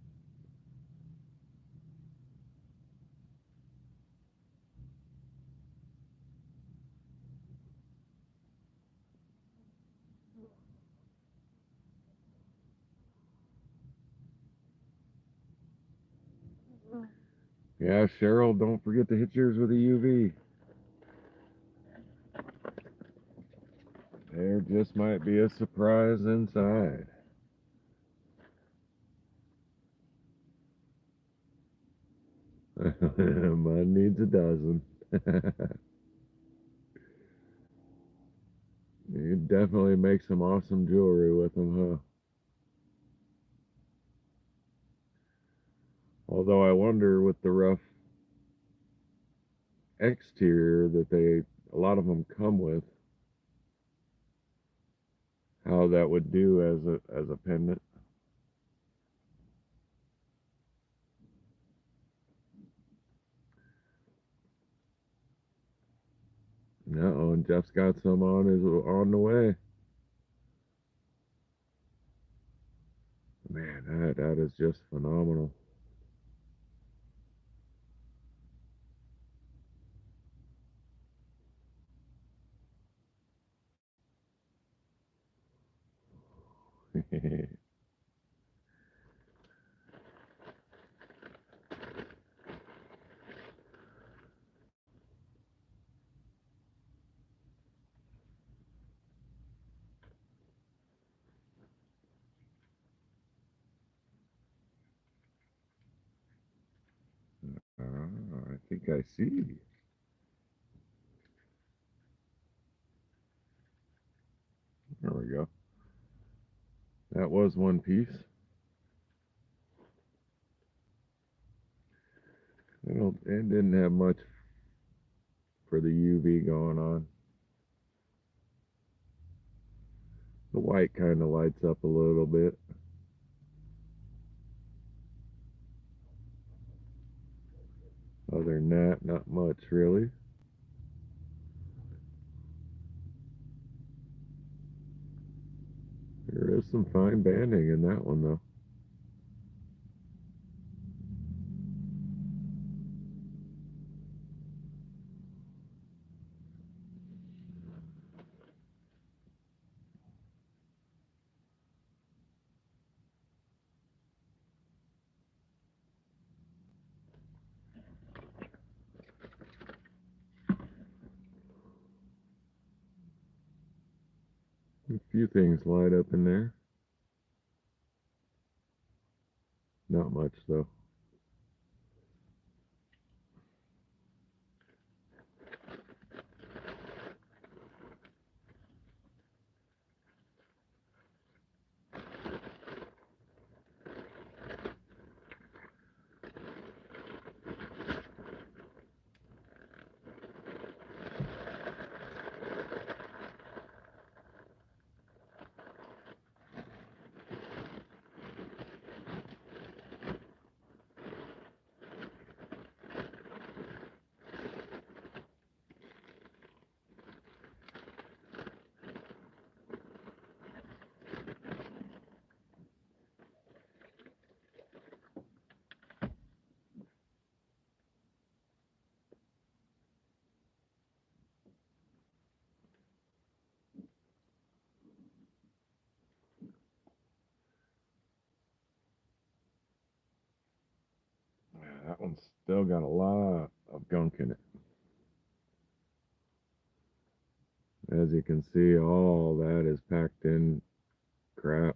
Yeah, Cheryl, don't forget to hit yours with a UV. There just might be a surprise inside. Mine needs a dozen. You definitely make some awesome jewelry with them, huh? Although I wonder with the rough exterior that a lot of them come with, how that would do as a pendant. Oh, and Jeff's got some on the way. Man, that is just phenomenal. I think I see. There we go. That was one piece. It didn't have much for the UV going on. The white kind of lights up a little bit. Other than that, not much really. There is some fine banding in that one though. A few things light up in there. Not much though. That one's still got a lot of gunk in it. As you can see, all that is packed in crap.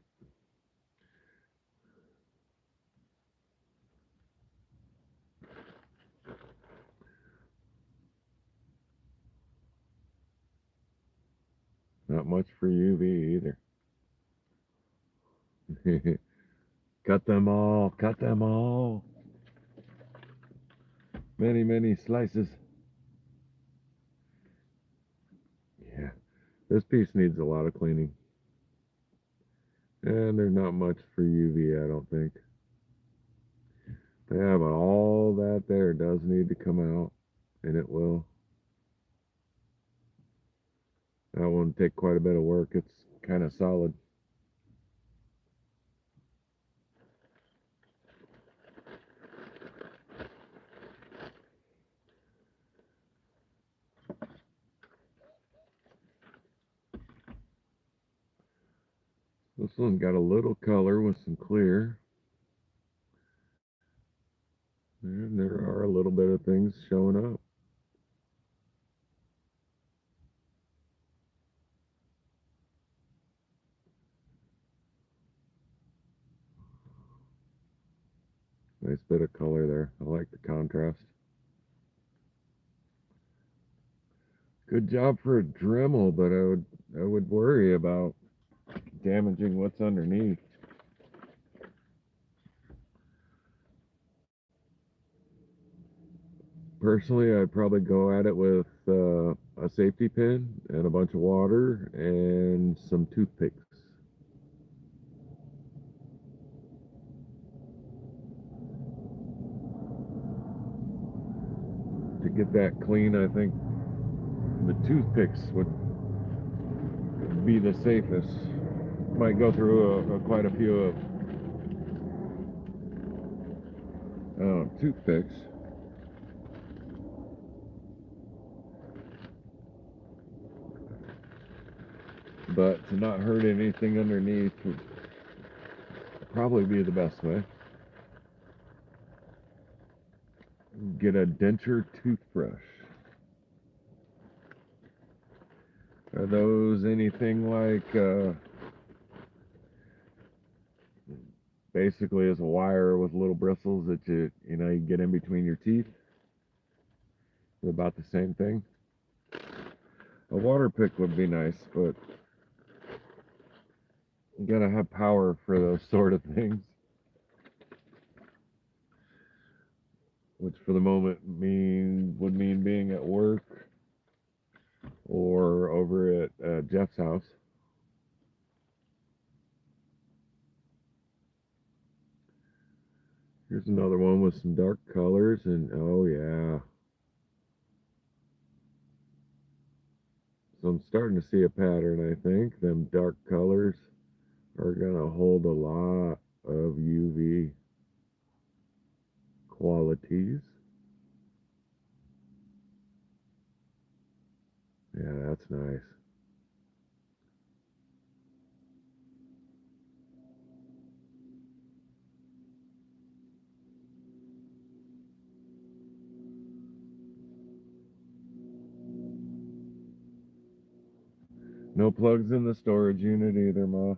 Not much for UV either. Cut them all, cut them all. Many, many slices. Yeah, this piece needs a lot of cleaning. And there's not much for UV, I don't think. Yeah, but all that there does need to come out, and it will. That won't take quite a bit of work. It's kind of solid. This one's got a little color with some clear. And there are a little bit of things showing up. Nice bit of color there. I like the contrast. Good job for a Dremel, but I would worry about damaging what's underneath. Personally, I'd probably go at it with a safety pin and a bunch of water and some toothpicks. To get that clean, I think the toothpicks would be the safest. Might go through quite a few of toothpicks. But to not hurt anything underneath would probably be the best way. Get a denture toothbrush. Are those anything like basically is a wire with little bristles that you get in between your teeth? They're about the same thing. A water pick would be nice, but you gotta have power for those sort of things. Which for the moment would mean being at work or over at Jeff's house. Here's another one with some dark colors, and oh yeah. So I'm starting to see a pattern, I think. Them dark colors are gonna hold a lot of UV qualities. Yeah, that's nice. No plugs in the storage unit either, Ma.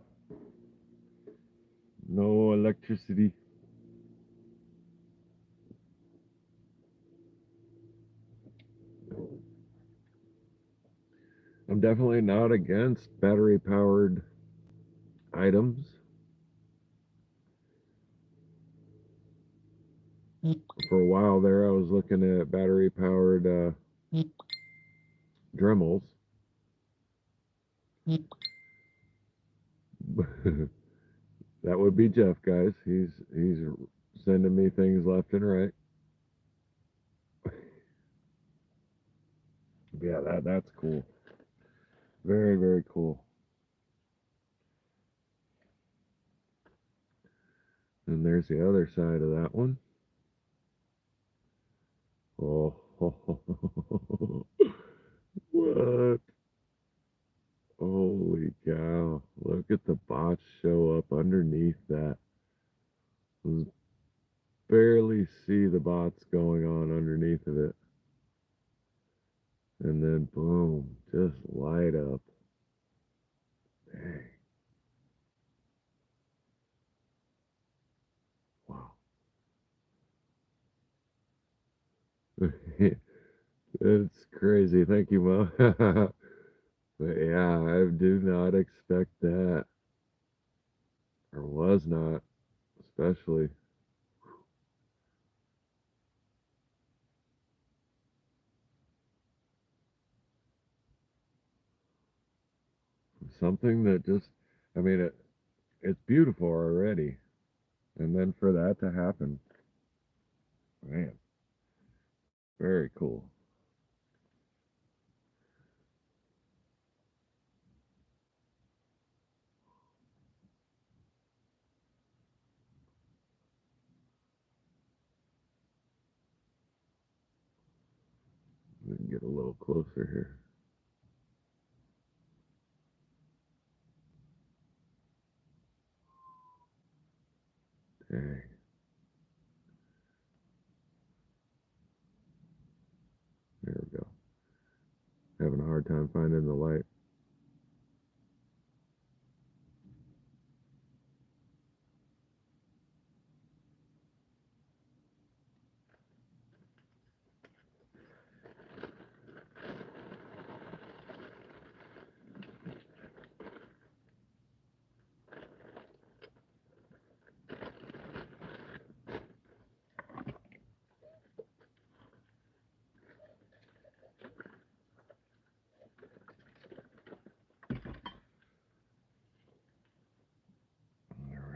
No electricity. I'm definitely not against battery-powered items. For a while there, I was looking at battery-powered Dremels. That would be Jeff, guys. He's sending me things left and right. Yeah, that's cool. Very, very cool. And there's the other side of that one. Oh, what? Holy cow. Look at the bots show up underneath that. You barely see the bots going on underneath of it. And then boom, just light up. Dang. Wow. It's crazy. Thank you, Mom. But yeah, I do not expect that. Or was not, especially. Something that just, I mean, it's beautiful already. And then for that to happen, man, very cool. We can get a little closer here. Dang. There we go. Having a hard time finding the light.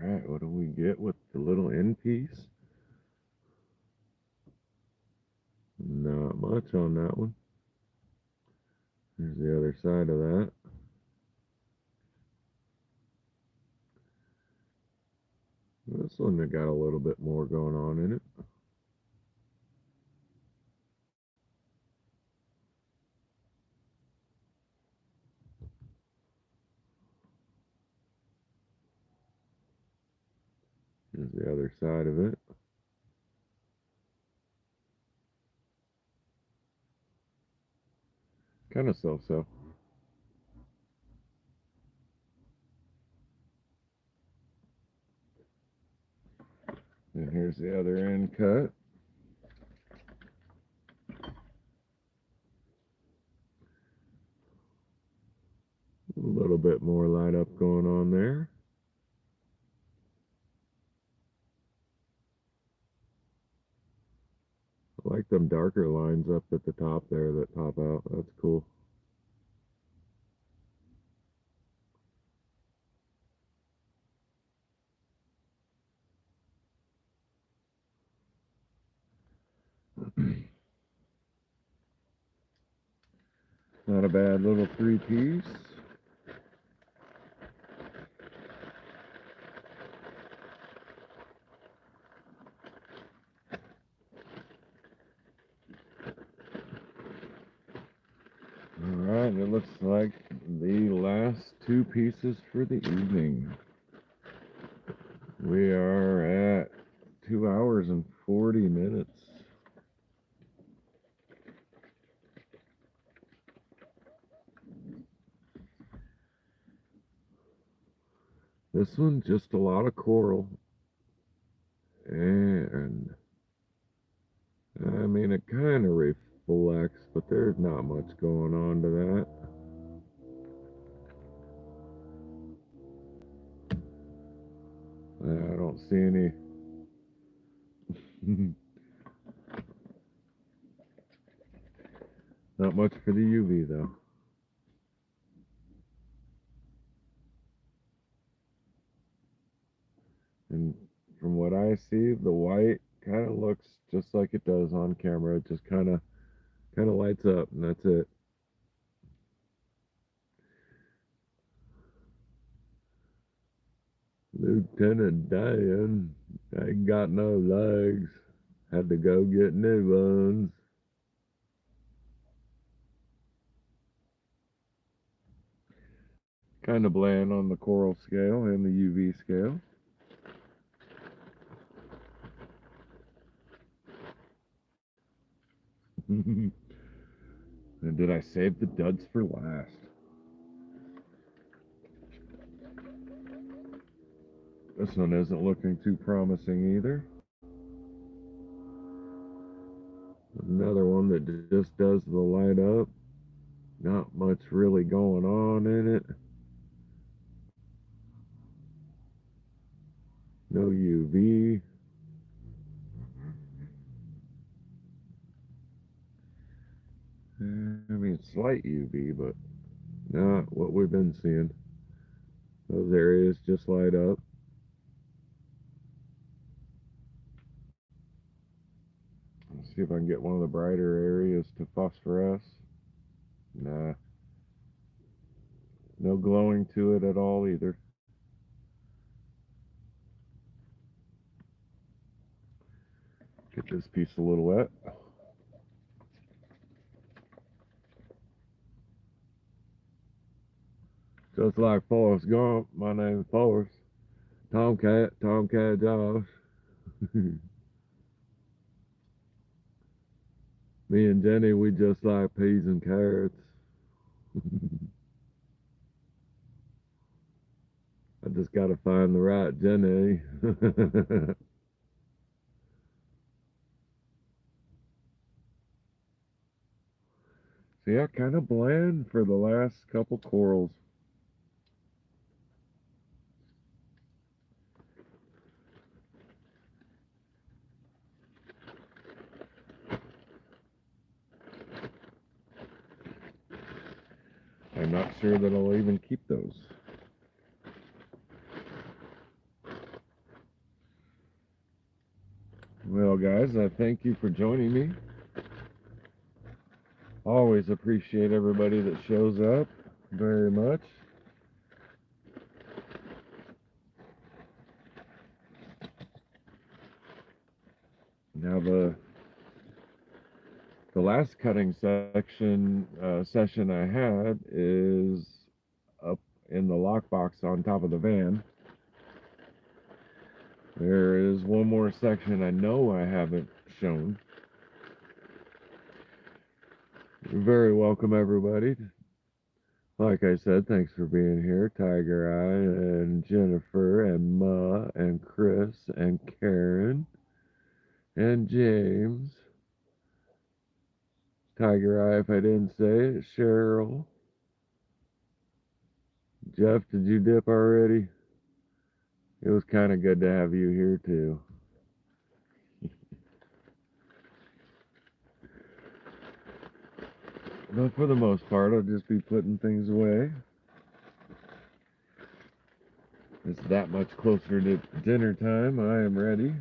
All right, what do we get with the little end piece? Not much on that one. Here's the other side of that. This one that got a little bit more going on in it. Here's the other side of it. Kind of so-so. And here's the other end cut. A little bit more light up going on there. I like them darker lines up at the top there that pop out. That's cool. Not a bad little three-piece. Alright, it looks like the last two pieces for the evening. We are at 2 hours and 40 minutes. This one, just a lot of coral. And, I mean, it kind of reflects, but there's not much going on to that. I don't see any. Not much for the UV, though. And from what I see, the white kind of looks just like it does on camera. It just kind of lights up, and that's it. Lieutenant Dan, ain't got no legs. Had to go get new ones. Kind of bland on the coral scale and the UV scale. And did I save the duds for last? This one isn't looking too promising either. Another one that just does the light up. Not much really going on in it. No UV. I mean, slight UV, but not what we've been seeing. Those areas just light up. Let's see if I can get one of the brighter areas to phosphoresce. Nah. No glowing to it at all either. Get this piece a little wet. Just like Forrest Gump, my name is Forrest. Tomcat Josh. Me and Jenny, we just like peas and carrots. I just gotta find the right Jenny. See, I kind of bland for the last couple corals. I'm not sure that I'll even keep those. Well, guys, I thank you for joining me Always appreciate everybody that shows up very much. Now the last cutting session I had is up in the lockbox on top of the van. There is one more section I know I haven't shown. You're very welcome, everybody. Like I said, thanks for being here. Tiger Eye and Jennifer and Ma and Chris and Karen and James. Tiger Eye, if I didn't say it, Cheryl. Jeff, did you dip already? It was kind of good to have you here too. But for the most part, I'll just be putting things away. It's that much closer to dinner time. I am ready.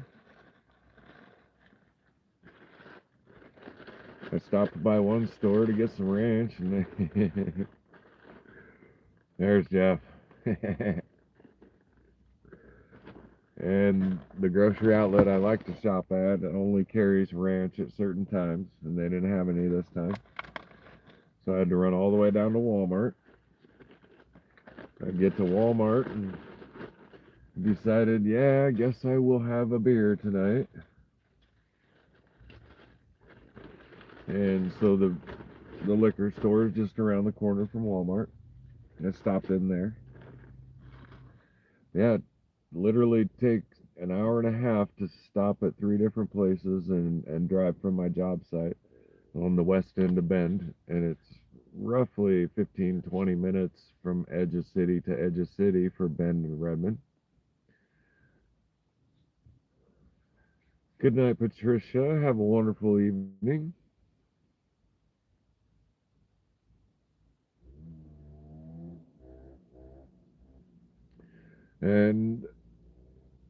I stopped by one store to get some ranch, and there's Jeff. And the grocery outlet I like to shop at only carries ranch at certain times, and they didn't have any this time. So I had to run all the way down to Walmart. I get to Walmart and decided, yeah, I guess I will have a beer tonight. And so the liquor store is just around the corner from Walmart. I stopped in there. Yeah, it literally takes an hour and a half to stop at 3 different places and drive from my job site on the west end of Bend. And it's roughly 15-20 minutes from edge of city to edge of city for Bend and Redmond. Good night, Patricia. Have a wonderful evening. And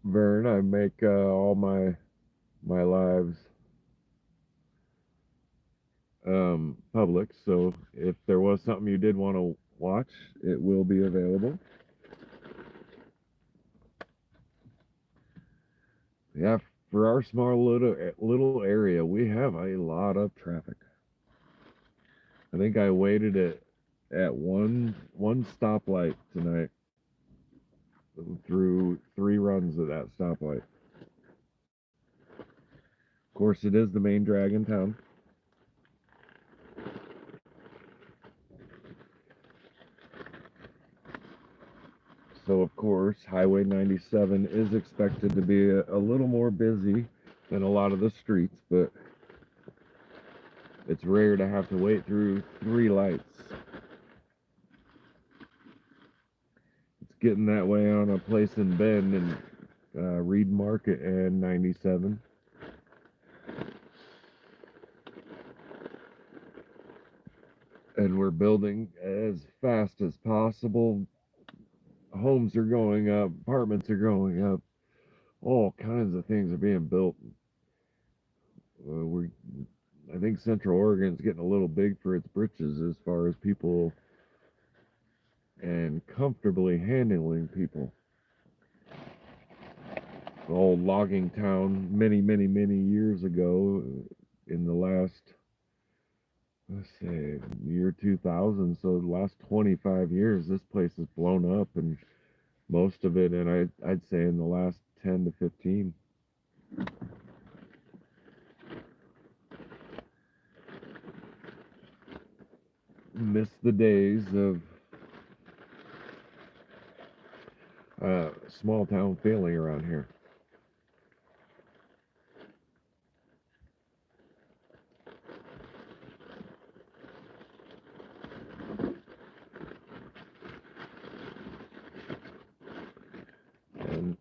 Vern, I make all my lives public, so if there was something you did want to watch, it will be available. Yeah, for our small little area, we have a lot of traffic. I think I waited at one stoplight tonight through 3 runs of that stoplight. Of course, it is the main drag in town. So, of course, Highway 97 is expected to be a little more busy than a lot of the streets, but it's rare to have to wait through 3 lights. It's getting that way on a place in Bend and Reed Market and 97. And we're building as fast as possible. Homes are going up, apartments are going up, all kinds of things are being built. I think Central Oregon's getting a little big for its britches as far as people and comfortably handling people. The old logging town many years ago, in the last, let's say, year 2000, so the last 25 years, this place has blown up, and most of it, and I'd say in the last 10 to 15. Miss the days of small town feeling around here. And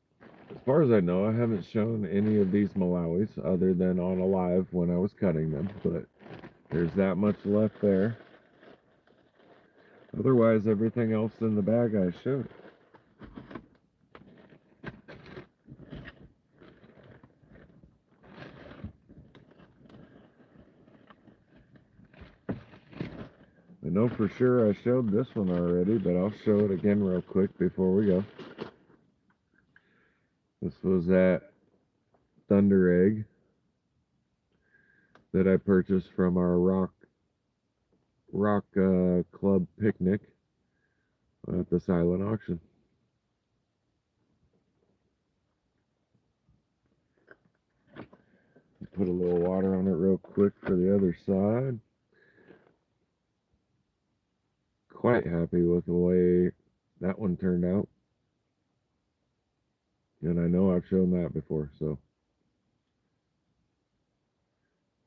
as far as I know, I haven't shown any of these Malawis other than on a live when I was cutting them, but there's that much left there. Otherwise, everything else in the bag I showed. know for sure I showed this one already, but I'll show it again real quick before we go. This was that thunder egg that I purchased from our rock club picnic at the silent auction. Put a little water on it real quick for the other side. Quite happy with the way that one turned out. And I know I've shown that before, so.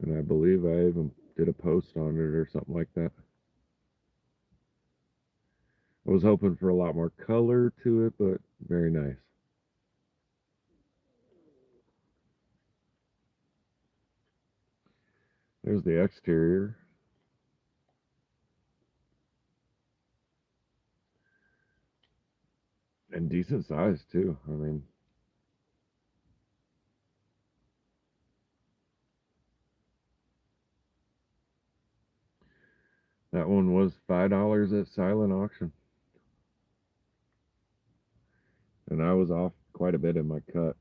And I believe I even did a post on it or something like that. I was hoping for a lot more color to it, but very nice. There's the exterior. And decent size too. I mean, that one was $5 at silent auction. And I was off quite a bit in my cut.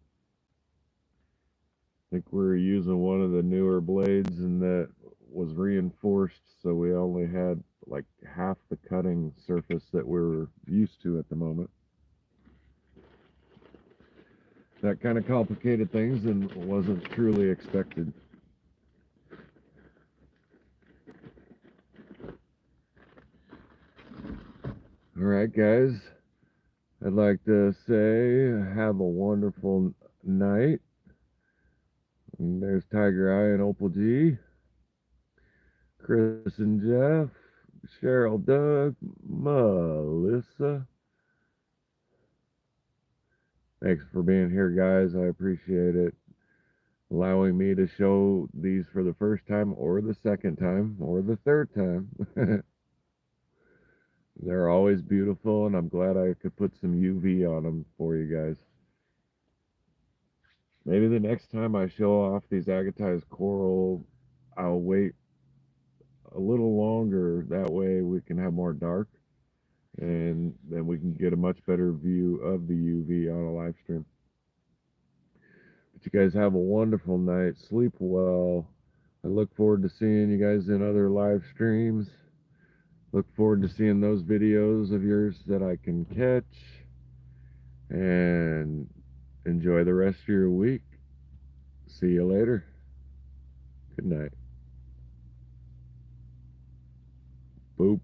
I think we were using one of the newer blades and that was reinforced, so we only had like half the cutting surface that we're used to at the moment. That kind of complicated things and wasn't truly expected. All right, guys. I'd like to say have a wonderful night. And there's Tiger Eye and Opal G, Chris and Jeff, Cheryl, Doug, Melissa. Thanks for being here, guys. I appreciate it. Allowing me to show these for the first time or the second time or the third time. They're always beautiful, and I'm glad I could put some UV on them for you guys. Maybe the next time I show off these agatized coral, I'll wait a little longer. That way we can have more dark, and then we can get a much better view of the UV on a live stream. But you guys have a wonderful night. Sleep well. I look forward to seeing you guys in other live streams. Look forward to seeing those videos of yours that I can catch. And enjoy the rest of your week. See you later. Good night. Boop.